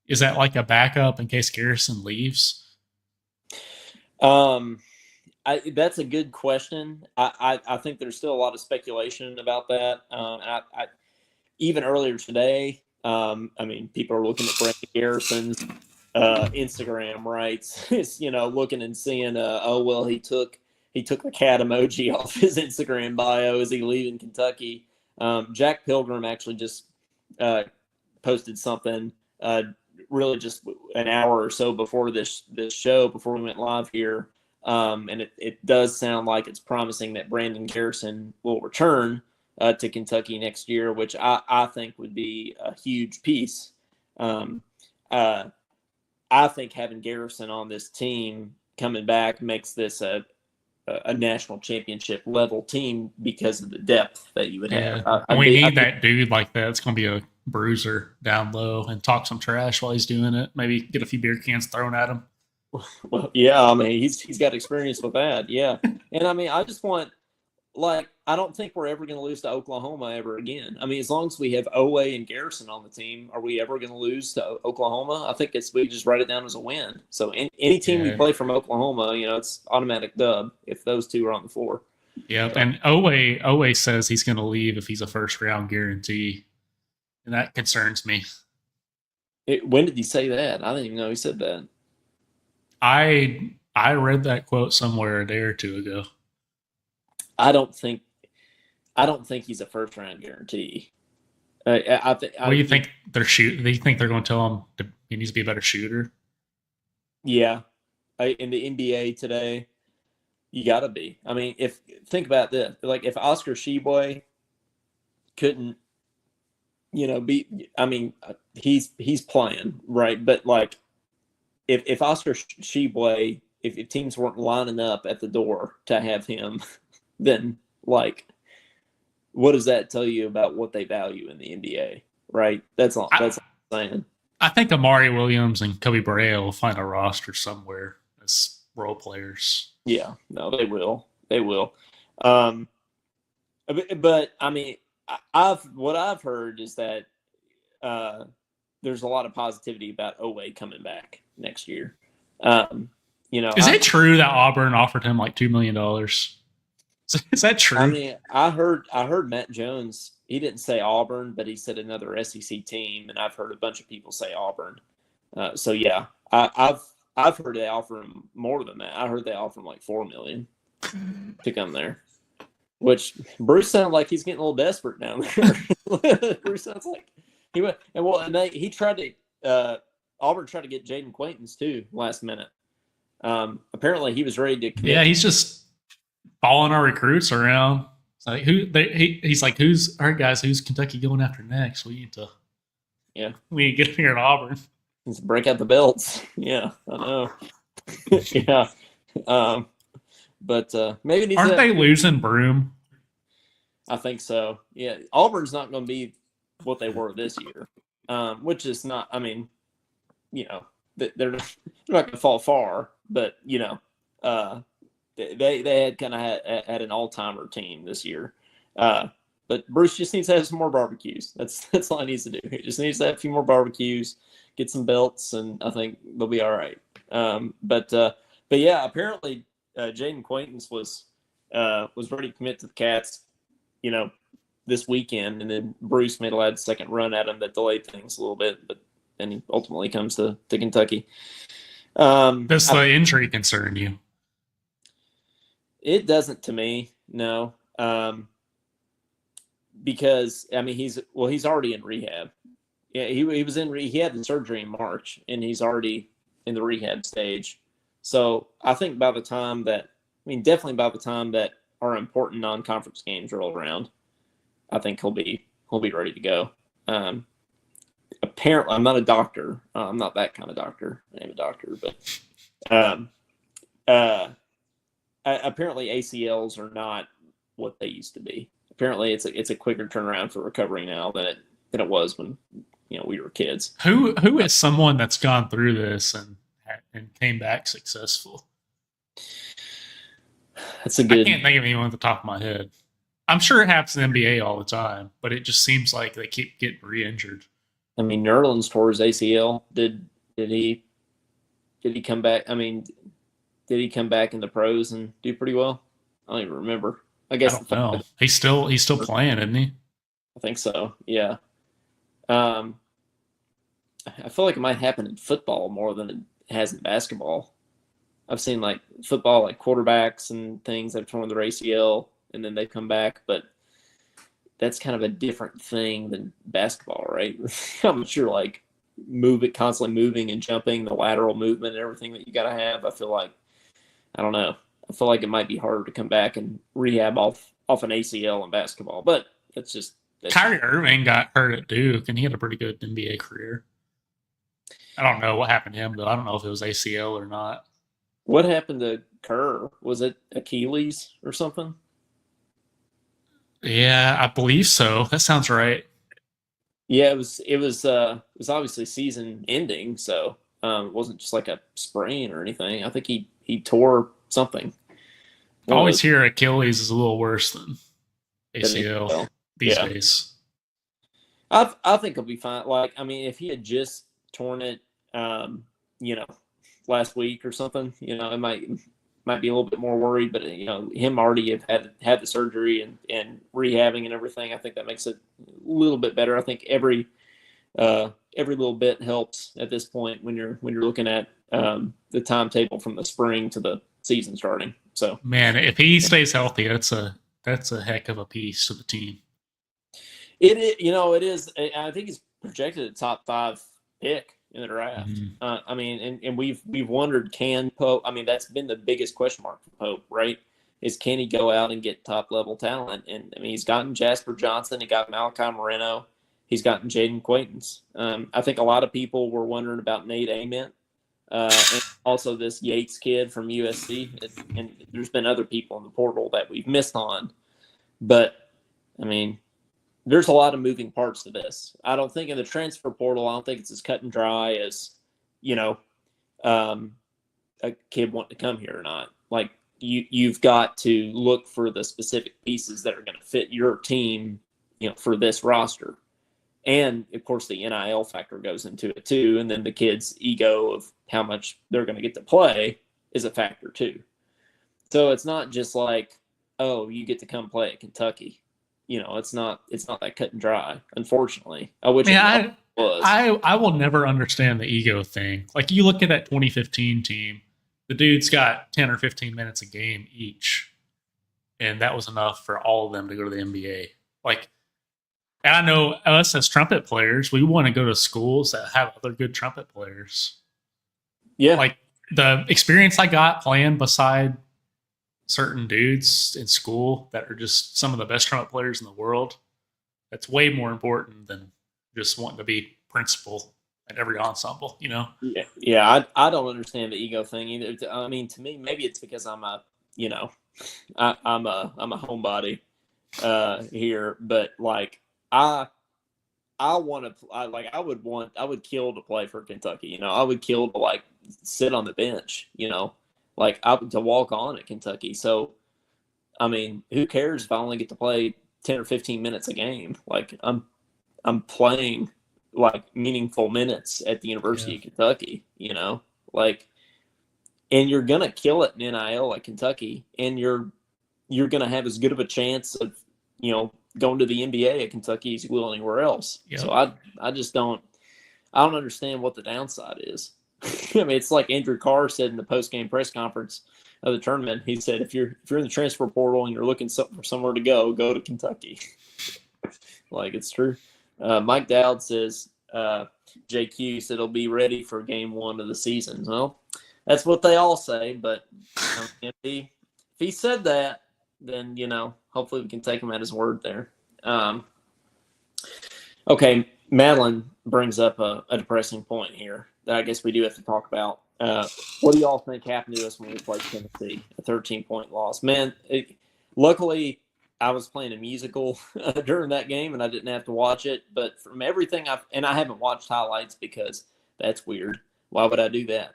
Is that like a backup in case Garrison leaves? That's a good question. I think there's still a lot of speculation about that. I even earlier today, I mean, people are looking at Brandon Garrison's Instagram, right? Looking and seeing, he took the cat emoji off his Instagram bio. Is he leaving Kentucky? Jack Pilgrim actually just posted something really just an hour or so before this show, before we went live here, And it does sound like it's promising that Brandon Garrison will return to Kentucky next year, which I think would be a huge piece. I think having Garrison on this team coming back makes this a national championship level team because of the depth that you would have. And we need that dude like that. It's going to be a bruiser down low and talk some trash while he's doing it. Maybe get a few beer cans thrown at him. Well, yeah, I mean, he's got experience with that. Yeah. And I mean, I just want, like, I don't think we're ever going to lose to Oklahoma ever again. I mean, as long as we have Owe and Garrison on the team, are we ever going to lose to Oklahoma? I think we just write it down as a win. So any team we play from Oklahoma, you know, it's automatic dub if those two are on the floor. Yeah, so. And Owe says he's going to leave if he's a first round guarantee, and that concerns me. When did he say that? I didn't even know he said that. I read that quote somewhere a day or two ago. I don't think he's a first round guarantee. What do you think they're shooting? Do you think they're going to tell him he needs to be a better shooter? Yeah, in the NBA today, you got to be. I mean, think about this, like if Oscar Tshiebwe couldn't, you know, be. I mean, he's playing right, but like if Oscar Tshiebwe, if teams weren't lining up at the door to have him, then like, what does that tell you about what they value in the NBA? Right. That's all I'm saying. I think Amari Williams and Kobe Bryant will find a roster somewhere as role players. Yeah, no, they will. They will. But I mean, what I've heard is that there's a lot of positivity about Owe coming back next year. You know, is it true that Auburn offered him like $2 million? Is that true? I mean, I heard Matt Jones. He didn't say Auburn, but he said another SEC team, and I've heard a bunch of people say Auburn. So yeah, I've heard they offer him more than that. I heard they offer him like $4 million to come there, which Bruce sounds like he's getting a little desperate down there. Bruce sounds like he went and he tried to Auburn tried to get Jaden Quaintance too last minute. Apparently he was ready to commit. Yeah, he's just following our recruits around. It's like he's like, who's all right, guys? Who's Kentucky going after next? We need to get him here at Auburn. Let's break out the belts. Yeah, I know. Yeah, but maybe aren't they losing Broom? I think so. Yeah, Auburn's not going to be what they were this year, which is not. I mean, you know, they're not going to fall far, but you know, they had kind of had an all-timer team this year. But Bruce just needs to have some more barbecues. That's all he needs to do. He just needs to have a few more barbecues, get some belts, and I think they'll be all right. But yeah, apparently Jaden Quaintance was ready to commit to the Cats, you know, this weekend, and then Bruce made a last second run at him that delayed things a little bit, but then he ultimately comes to Kentucky. Does the injury concern you? It doesn't to me, no. Because I mean he's already in rehab. Yeah, he was he had the surgery in March, and he's already in the rehab stage. So I think definitely by the time that our important non-conference games roll around, I think he'll be ready to go. Apparently, I'm not a doctor. I'm not that kind of doctor. I am a doctor, but apparently ACLs are not what they used to be. Apparently, it's a quicker turnaround for recovery now than it was when we were kids. Who is someone that's gone through this and came back successful? That's a good. I can't think of anyone at the top of my head. I'm sure it happens in the NBA all the time, but it just seems like they keep getting re-injured. I mean, Nerlens tore his ACL. Did he come back? I mean, did he come back in the pros and do pretty well? I don't even remember. I guess I don't know. He's still playing, isn't he? I think so. Yeah. I feel like it might happen in football more than it has in basketball. I've seen like football, like quarterbacks and things have torn their ACL and then they come back, but that's kind of a different thing than basketball, right? I'm sure like constantly moving and jumping, the lateral movement and everything that you got to have. I feel like I don't know. I feel like it might be harder to come back and rehab off an ACL in basketball, but that's Kyrie Irving got hurt at Duke, and he had a pretty good NBA career. I don't know what happened to him though. I don't know if it was ACL or not. what happened to Kerr? Was it Achilles or something? Yeah, I believe so. That sounds right. Yeah, it was obviously season ending, so it wasn't just like a sprain or anything. I think he tore something. I One of always those hear Achilles is a little worse than than ACL ACL. these Yeah, days. I think he'll be fine. Like, I mean, if he had just torn it, um, you know, last week or something, it might be a little bit more worried. But him already have had the surgery and rehabbing and everything. I think that makes it a little bit better. I think every little bit helps at this point when you're looking at the timetable from the spring to the season starting. So Man, if he stays healthy, that's a heck of a piece to the team. it is. I think he's projected a top 5 pick in the draft. Mhm. I mean, and we've wondered, can Pope? I mean, that's been the biggest question mark for Pope, right? Is can he go out and get top level talent? And I mean, he's gotten Jasper Johnson, he got Malachi Moreno, he's gotten Jaden Quaintance. I think a lot of people were wondering about Nate Ament, and also this Yates kid from USC. And there's been other people in the portal that we've missed on, but I mean, there's a lot of moving parts to this. I don't think in the transfer portal, I don't think it's as cut and dry as, you know, um, a kid wanting to come here or not. Like you've got to look for the specific pieces that are going to fit your team, for this roster. And of course, the NIL factor goes into it too. And then the kid's ego of how much they're going to get to play is a factor too. So it's not just like, oh, you get to come play at Kentucky. It's not that cut and dry. Unfortunately, I wish it Man, was. I will never understand the ego thing. Like you look at that 2015 team, the dudes got 10 or 15 minutes a game each, and that was enough for all of them to go to the NBA. Like, and I know us as trumpet players, we want to go to schools that have other good trumpet players. Yeah, Like the experience I got playing beside certain dudes in school that are just some of the best trumpet players in the world, that's way more important than just wanting to be principal at every ensemble, you know? yeah. I don't understand the ego thing either. I mean, to me, maybe it's because I'm a homebody here, but like I I want to. I would kill to play for Kentucky. I would kill to like sit on the bench. Like to walk on at Kentucky. So I mean, who cares if I only get to play 10 or 15 minutes a game? Like I'm playing like meaningful minutes at the Yeah. University of Kentucky. Like, and you're gonna kill it in NIL at Kentucky, and you're gonna have as good of a chance of going to the NBA at Kentucky as you will anywhere else. So Yep. I just don't understand what the downside is. I mean, it's like Andrew Carr said in the post game press conference of the tournament. He said, if you're in the transfer portal and you're looking for somewhere to go to Kentucky. Like, it's true. Mike Dowd says JQ said he'll be ready for game 1 of the season. Well, that's what they all say, but if he said that, then hopefully we can take him at his word there. Okay, Madeline brings up a depressing point here that I guess we do have to talk about. What do y'all think happened to us when we played Tennessee? A 13-point loss. Man, luckily I was playing a musical during that game and I didn't have to watch it. But from everything I haven't watched highlights because that's weird. Why would I do that?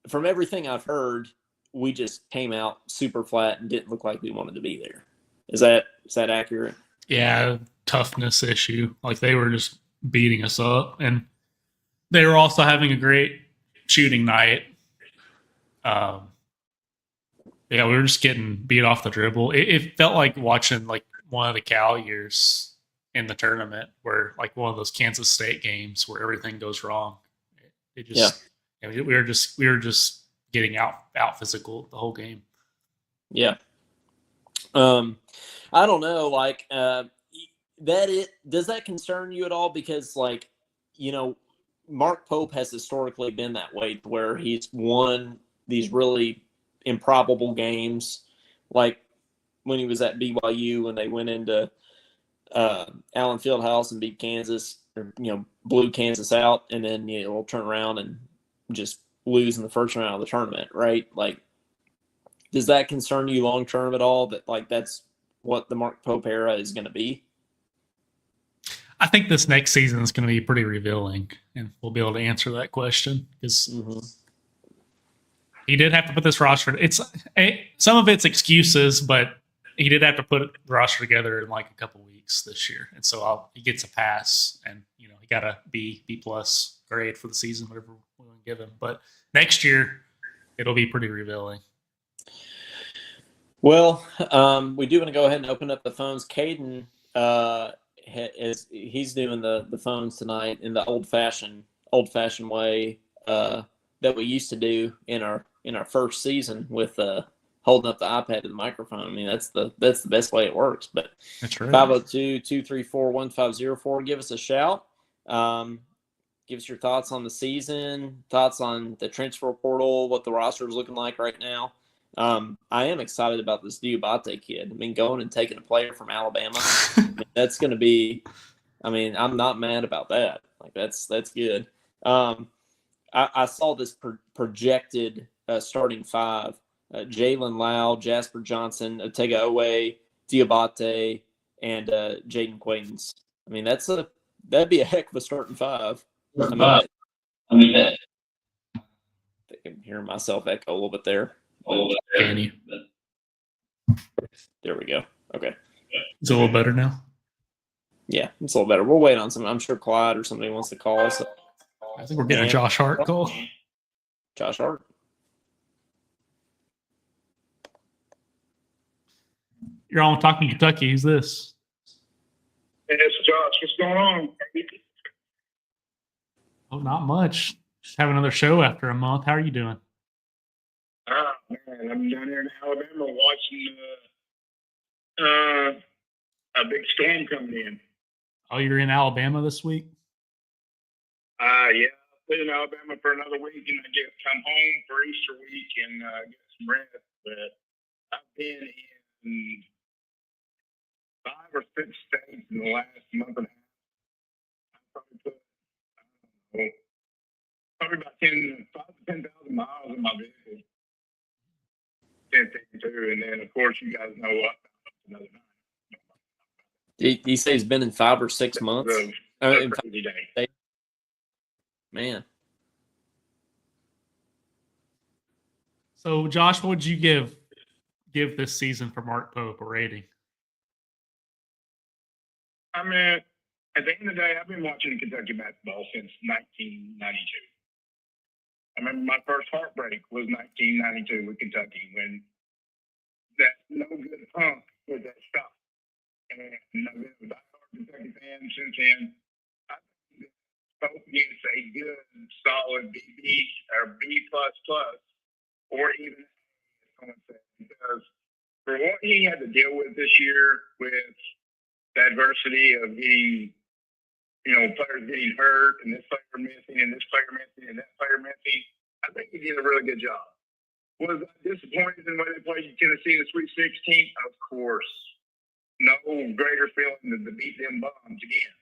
From everything I've heard, we just came out super flat and didn't look like we wanted to be there. Is that accurate? Yeah, toughness issue. Like they were just beating us up, and they were also having a great shooting night. Um, yeah, we were just getting beat off the dribble. It felt like watching like one of the Cal years in the tournament, where like one of those Kansas State games where everything goes wrong. It Yeah. just we were just getting out physical the whole game. Yeah. I don't know. Like, does that concern you at all? Because Mark Pope has historically been that way, where he's won these really improbable games, like when he was at BYU when they went into Allen Fieldhouse and beat Kansas, or blew Kansas out, and then we'll turn around and just lose in the first round of the tournament, right? Like, does that concern you long term at all? That like that's what the Mark Pope era is going to be? I think this next season is going to be pretty revealing, and we'll be able to answer that question because he did have to put this roster. Some of it's excuses, but he did have to put the roster together in like a couple weeks this year, and so he gets a pass, and he got a B plus grade for the season, whatever we want to give him. But next year, it'll be pretty revealing. Well, we do want to go ahead and open up the phones. Caden he's doing the phones tonight in the old fashioned way that we used to do in our first season with holding up the iPad to the microphone. I mean, that's the best way it works. But that's right. 502-234-1504. Give us a shout. Give us your thoughts on the season, thoughts on the transfer portal, what the roster is looking like right now. I am excited about this Diabate kid. I mean, going and taking a player from Alabama, that's going to be. I mean, I'm not mad about that. Like that's good. I saw this projected starting five: Jalen Lau, Jasper Johnson, Otega Owe, Diabate, and Jaden Quaidens. I mean, that'd be a heck of a starting five. I think I'm hearing myself echo a little bit there. Can you? There we go. Okay. It's a little better now. Yeah, it's a little better. We'll wait on some. I'm sure Clyde or somebody wants to call. So. I think we're getting a Josh Hart call. Josh Hart. You're on Talkin Kentucky. Who's this? Hey, it's Josh. What's going on? Oh, not much. Just have another show after a month. How are you doing? Man, I'm down here in Alabama watching a big storm coming in. Oh, you're in Alabama this week? Yeah, I'll be in Alabama for another week, and I get come home for Easter week and get some rest. But I've been in 5 or 6 states in the last month and a half. I probably about 10,000 miles in my vehicle. 1052, and then of course you guys know what another night. You say he's been in 5 or 6 months? Crazy day. Man. So, Josh, what would you give this season for Mark Pope a rating? I mean, at the end of the day, I've been watching Kentucky basketball since 1992. I remember my first heartbreak was 1992 with Kentucky when that no good punk was that stuff. And I've been a diehard Kentucky fan since then. I think Pope gets a good, solid BB or B++, or even someone said, because for what he had to deal with this year with the adversity of getting, players getting hurt and this player missing and this player missing and that player missing, I think he did a really good job. Was I disappointed in the way they played Tennessee in the Sweet 16? Of course. No greater feeling than to beat them bums again.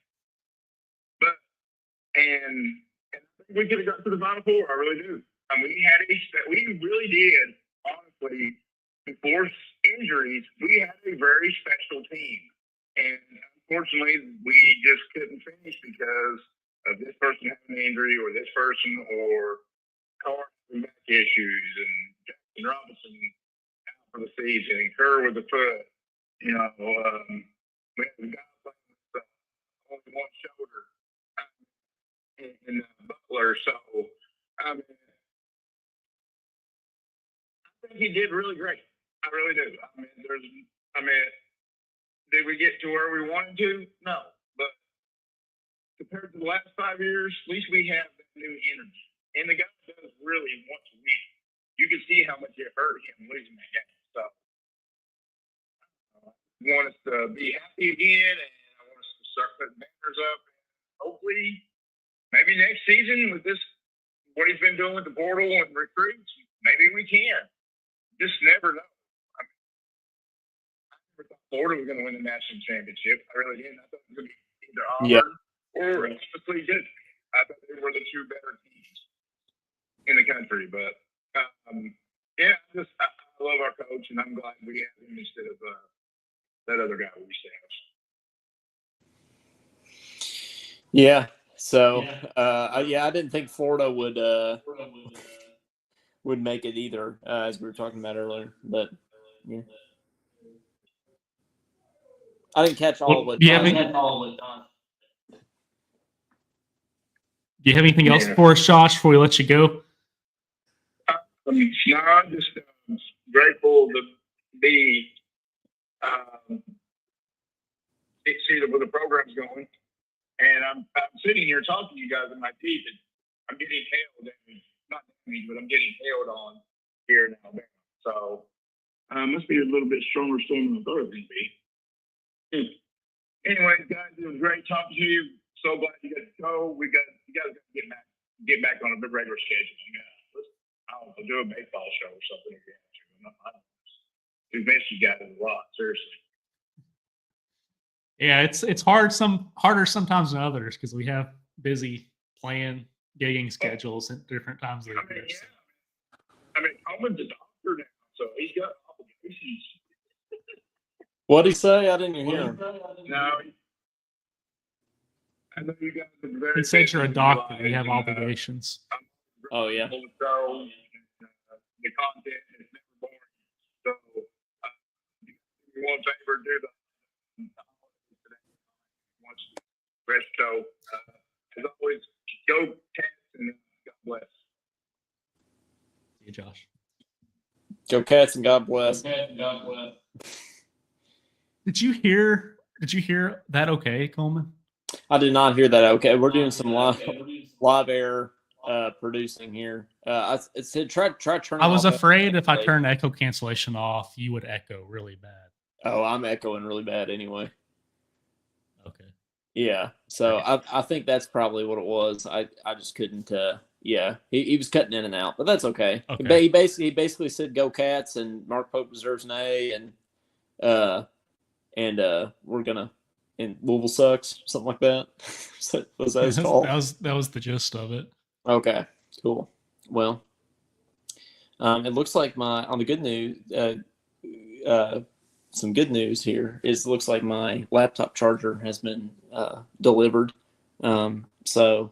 But, and I think we could have got to the Final Four. I really do. I mean, we really did, honestly, before injuries, we had a very special team. And unfortunately, we just couldn't finish because of this person having an injury or this person or car back issues and Jackson Robinson out for the season and Kerr with the foot. We had a guy playing with only one shoulder and Butler. So, I think he did really great. I really do. Did we get to where we wanted to? No. But compared to the last 5 years, at least we have that new energy. And the guy does really want to win. You can see how much it hurt him losing that game. So I want us to be happy again, and I want us to start putting banners up. Hopefully, maybe next season with this, what he's been doing with the portal and recruits, maybe we can. Just never know. I never thought Florida was going to win the national championship. I really didn't. I thought it was going to be either Auburn or honestly did. I thought they were the two better teams in the country. But yeah, I love our coach, and I'm glad we have him instead of that other guy we used to have. Yeah. So, I didn't think Florida would make it either, as we were talking about earlier. But yeah, I didn't catch all of it. Do you have anything else for us, Josh, before we let you go? No, I'm just grateful to be see where the program's going. And I'm sitting here talking to you guys in my teeth, and I'm getting hailed, not damaged, but I'm getting hailed on here in Alabama. So must be a little bit stronger storm than I thought it was going to be. Anyways, guys, it was great talking to you. So glad you got to go. You guys got to get back on a bit regular schedule. I'll do a baseball show or something again. We've missed you guys a lot, seriously. Yeah, it's harder sometimes than others because we have busy playing gigging schedules at different times of the year. Yeah. Coleman's a doctor now, so he's got obligations. What'd he say? I didn't hear him. No, I know you guys are very. He said you're a doctor. You have obligations. Oh yeah. So the content is never boring. So one favor, do the rest. So as always, go Cats and God bless. See you, Josh. Go Cats and God bless. Did you hear that? Okay, Coleman. I did not hear that. Okay, we're doing some live air producing here. I said try turning. I was afraid if I turned echo cancellation off, you would echo really bad. Oh, I'm echoing really bad anyway. Okay. Yeah, so I think that's probably what it was. I just couldn't. Yeah, he was cutting in and out, but that's okay. He basically said "Go Cats" and Mark Pope deserves an A, and we're gonna. And Louisville sucks, something like that. Was that his call? That was the gist of it. Okay, cool. Well, it looks like on the good news, some good news here is it looks like my laptop charger has been delivered. So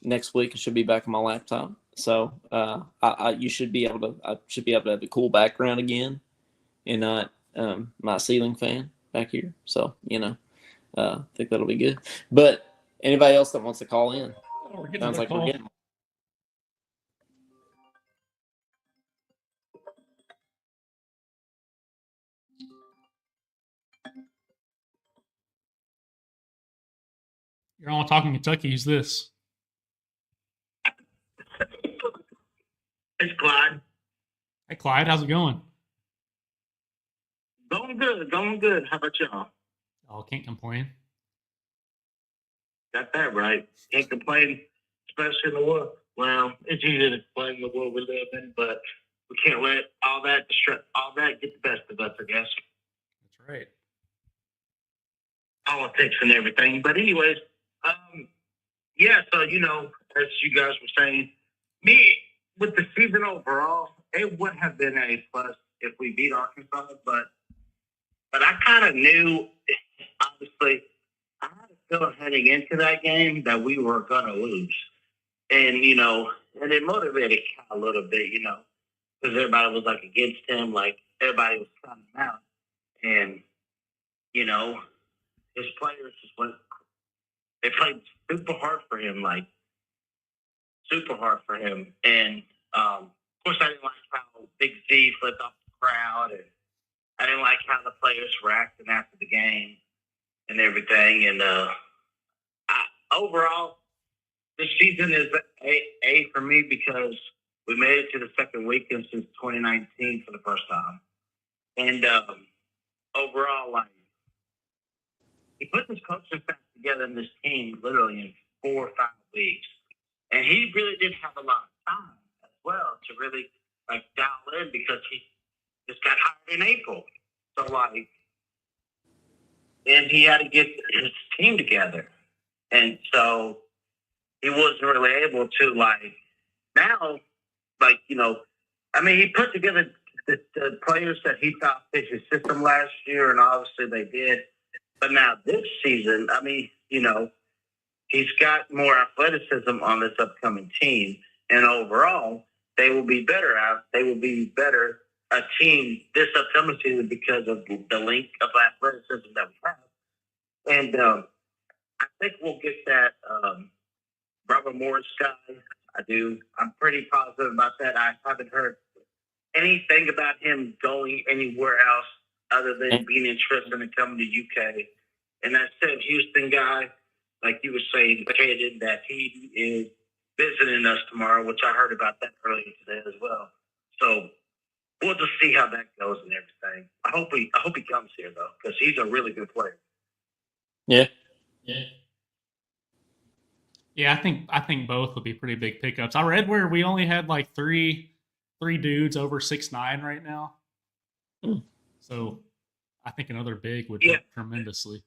next week I should be back on my laptop. So I should be able to have a cool background again, and not my ceiling fan back here. So I think that'll be good. But anybody else that wants to call in? Sounds like we're getting. You're all talking Kentucky. Who's this? It's Clyde. Hey, Clyde. How's it going? Going good. How about y'all? Oh, can't complain. Got that right. Can't complain, especially in the world. Well, it's easy to complain in the world we live in, but we can't let all that get the best of us, I guess. That's right. Politics and everything. But anyways, yeah, so, as you guys were saying, me, with the season overall, it would have been a plus if we beat Arkansas, but I kind of knew, obviously, I had a feeling heading into that game that we were going to lose. And, and it motivated Cal a little bit, because everybody was, against him. Everybody was counting him out. And, his players just they played super hard for him, super hard for him. And, of course, I didn't like how Big Z flipped off the crowd, and I didn't like how the players were acting after the game and everything. And overall, this season is A for me because we made it to the second weekend since 2019 for the first time. And overall, he put this coaching staff together in this team literally in 4 or 5 weeks. And he really did have a lot of time as well to really like dial in because he just got hired in April. So like, and he had to get his team together, and so he wasn't really able to like now, like I mean, he put together the players that he thought fit his system last year, and obviously they did. But now this season, I mean, he's got more athleticism on this upcoming team, and overall, they will be better out. They will be better a team this upcoming season because of the link of athleticism that we have. And I think we'll get that Robert Morris guy. I do. I'm pretty positive about that. I haven't heard anything about him going anywhere else other than being interested in coming to UK. And that said, Houston guy, like you were saying, indicated that he is visiting us tomorrow, which I heard about that earlier today as well. So we'll just see how that goes and everything. I hope he comes here though, because he's a really good player. Yeah. Yeah, I think both will be pretty big pickups. I read where we only had like three dudes over 6'9" right now. So I think another big would help tremendously.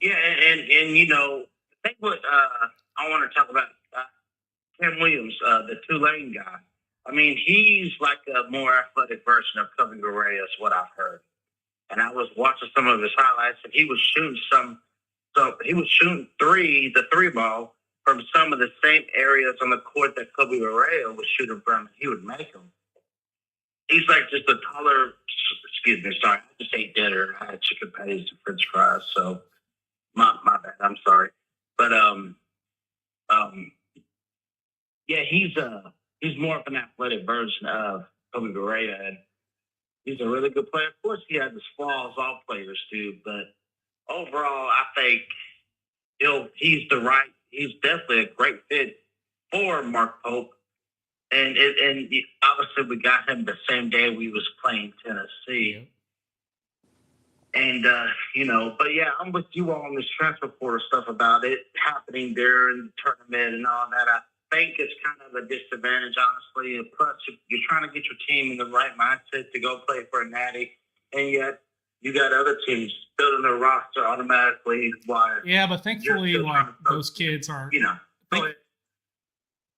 Yeah, and I think what I want to talk about Cam Williams, the Tulane guy. I mean, he's like a more athletic version of Kobe Bryant, is what I've heard. And I was watching some of his highlights, and he was shooting the three ball from some of the same areas on the court that Kobe Bryant was shooting from, and he would make them. He's like just a taller, excuse me, sorry, I just ate dinner. I had chicken patties and french fries, so my bad, I'm sorry. But yeah, he's more of an athletic version of Kobe Bryant, and he's a really good player. Of course, he has his flaws, all players do, but overall, I think he's definitely a great fit for Mark Pope. And obviously we got him the same day we was playing Tennessee. And, but yeah, I'm with you on this transfer portal stuff about it happening during the tournament and all that. I think it's kind of a disadvantage, honestly. And plus, you're trying to get your team in the right mindset to go play for a natty, and yet you got other teams building their roster automatically. Yeah, but thankfully, like those kids are,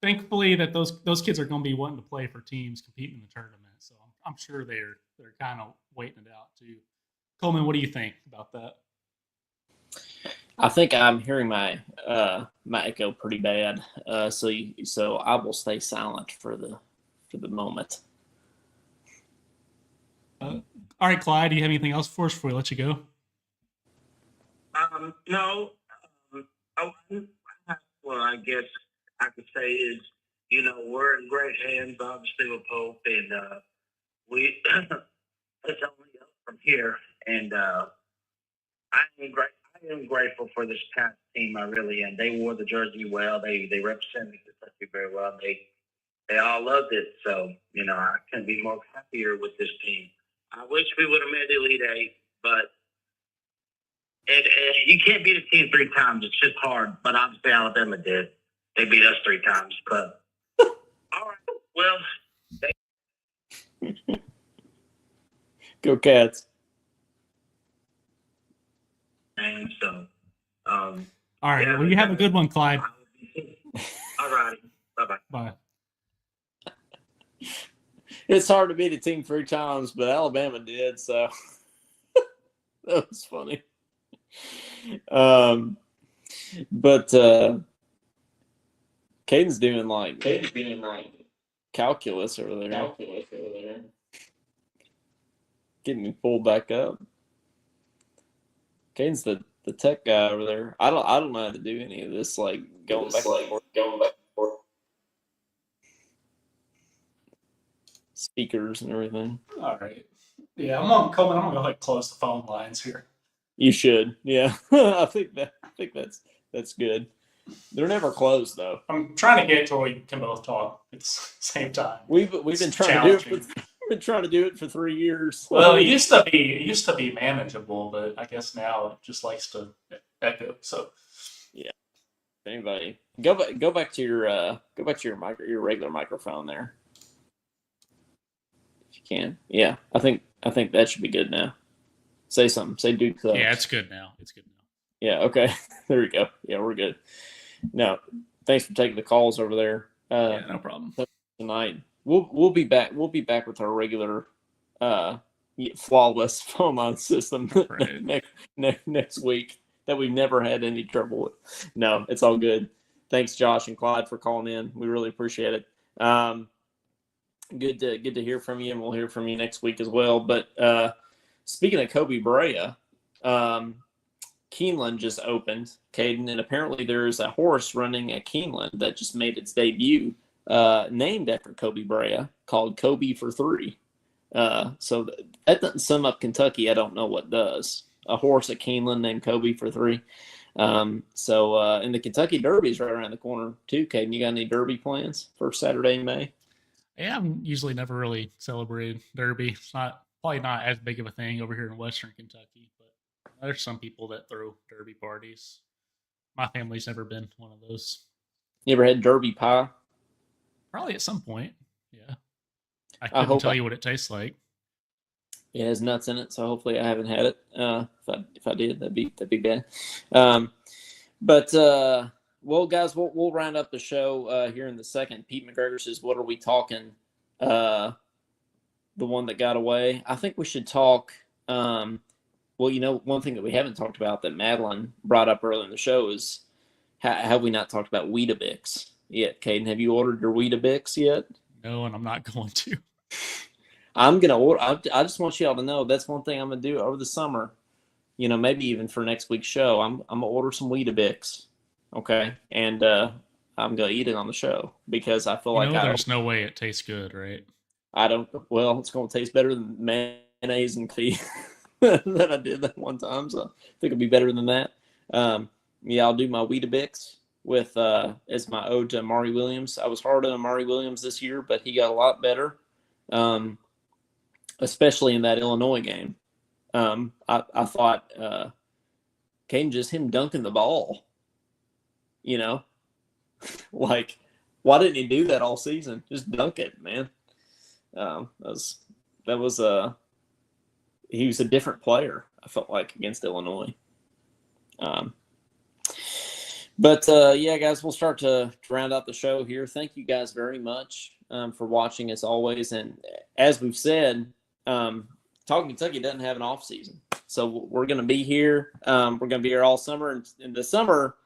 thankfully that those kids are going to be wanting to play for teams competing in the tournament. So I'm sure they're kind of waiting it out too. Coleman, what do you think about that? I think I'm hearing my echo pretty bad. So I will stay silent for the moment. All right, Clyde, do you have anything else for us before we let you go? No. Well, I guess I could say is, we're in great hands, obviously, with Pope, and we it's only up from here. And I am grateful for this past team. I really am. They wore the jersey well. They represented Kentucky very well. They all loved it. So, I couldn't be more happier with this team. I wish we would have made the Elite Eight, but you can't beat a team 3 times. It's just hard. But obviously Alabama did. They beat us 3 times. But all right. Well, Go Cats. And so, all right. Yeah, well, you have a good one, Clyde. All righty. Bye-bye. Bye. It's hard to beat a team 3 times, but Alabama did, so that was funny. But Caden's doing like calculus over there. Getting me pulled back up. Caden's the tech guy over there. I don't know how to do any of this, like going back and forth. Speakers and everything. All right. Yeah, Coleman, I'm gonna go ahead and close the phone lines here. You should. Yeah. I think that's good. They're never closed though. I'm trying to get to where we can both talk at the same time. We've been trying to do it for 3 years. Well, it used to be manageable, but I guess now it just likes to echo. So yeah. Anybody, go back to your regular microphone there, if you can. Yeah, I think that should be good now. Say something. Say Duke sucks. Yeah, it's good now. Yeah. Okay. There we go. Yeah, we're good. No, thanks for taking the calls over there. Yeah, no problem. Tonight we'll be back. We'll be back with our regular, flawless phone line system Right. next week that we've never had any trouble with. No, it's all good. Thanks, Josh and Clyde, for calling in. We really appreciate it. Good to hear from you, and we'll hear from you next week as well. But speaking of Kobe Brea, Keeneland just opened, Caden, and apparently there's a horse running at Keeneland that just made its debut, named after Kobe Brea, called Kobe for 3. So that doesn't sum up Kentucky. I don't know what does. A horse at Keeneland named Kobe for 3. And the Kentucky Derby is right around the corner too, Caden. You got any Derby plans for Saturday in May? Yeah, I'm usually never really celebrated Derby. It's probably not as big of a thing over here in Western Kentucky, but there's some people that throw Derby parties. My family's never been one of those. You ever had Derby pie? Probably at some point. Yeah. I couldn't tell you what it tastes like. It has nuts in it, so hopefully I haven't had it. If I did, that'd be bad. Well, guys, we'll round up the show here in the second. Pete McGregor says, "What are we talking?" The one that got away. I think we should talk. Well, one thing that we haven't talked about that Madeline brought up earlier in the show is have we not talked about Weetabix yet? Caden, have you ordered your Weetabix yet? No, and I'm not going to. I'm gonna order. I just want y'all to know that's one thing I'm gonna do over the summer. Maybe even for next week's show, I'm gonna order some Weetabix. Okay, and I'm gonna eat it on the show because I feel like there's no way it tastes good, right? I don't. Well, it's gonna taste better than mayonnaise and tea that I did that one time. So I think it'll be better than that. I'll do my Weetabix with as my ode to Amari Williams. I was hard on Amari Williams this year, but he got a lot better, especially in that Illinois game. I thought Caden, just him dunking the ball. Like, why didn't he do that all season? Just dunk it, man. He was a different player, I felt like, against Illinois. Yeah, guys, we'll start to round out the show here. Thank you guys very much for watching, as always. And as we've said, Talkin Kentucky doesn't have an off season, so we're going to be here. We're going to be here all summer, and the summer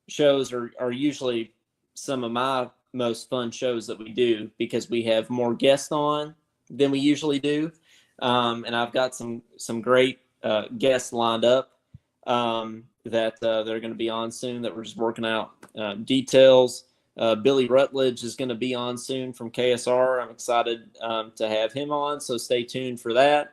shows are usually some of my most fun shows that we do because we have more guests on than we usually do. And I've got some great guests lined up that they're going to be on soon that we're just working out details. Billy Rutledge is going to be on soon from KSR. I'm excited to have him on, so stay tuned for that.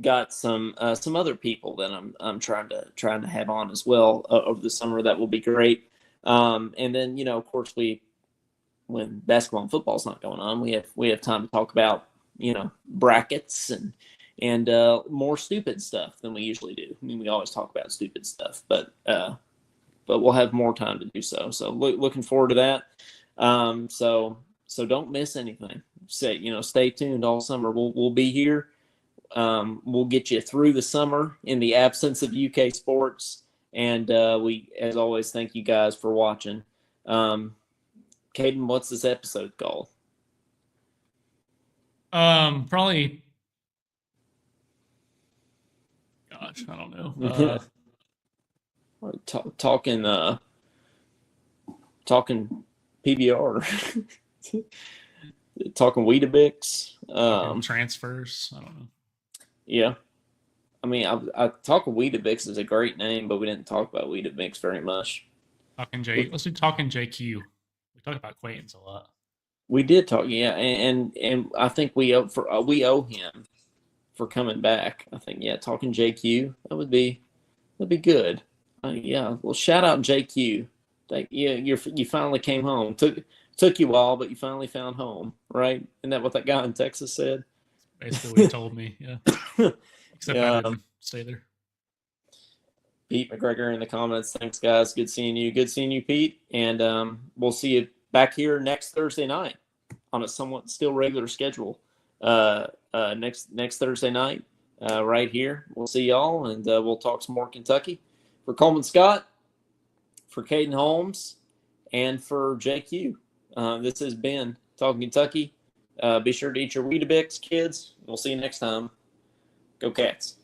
Got some other people that I'm trying to have on as well over the summer. That will be great. And then of course when basketball and football is not going on, we have time to talk about brackets and more stupid stuff than we usually do. I mean, we always talk about stupid stuff, but we'll have more time to do so. So looking forward to that. So don't miss anything. Stay tuned all summer. We'll be here. We'll get you through the summer in the absence of UK sports. And we, as always, thank you guys for watching. Caden, what's this episode called? Probably. Gosh, I don't know. Talking PBR. Talking Weetabix. Transfers. I don't know. Yeah. I mean, I Talking Weetabix is a great name, but we didn't talk about Weetabix very much. Let's do Talkin JQ. We talked about Quaintance a lot. We did talk, yeah, and I think we owe him for coming back. I think, yeah, Talkin JQ, that'd be good. Yeah, well, shout out JQ. You finally came home. Took you all, but you finally found home, right? Isn't that what that guy in Texas said? Basically what he told me, yeah. Except I didn't stay there. Pete McGregor in the comments. Thanks, guys. Good seeing you. Good seeing you, Pete. And we'll see you back here next Thursday night on a somewhat still regular schedule. Next Thursday night, right here. We'll see y'all, and we'll talk some more Kentucky. For Coleman Scott, for Caden Holmes, and for JQ, this has been Talkin Kentucky. Be sure to eat your Weetabix, kids. We'll see you next time. Go Cats.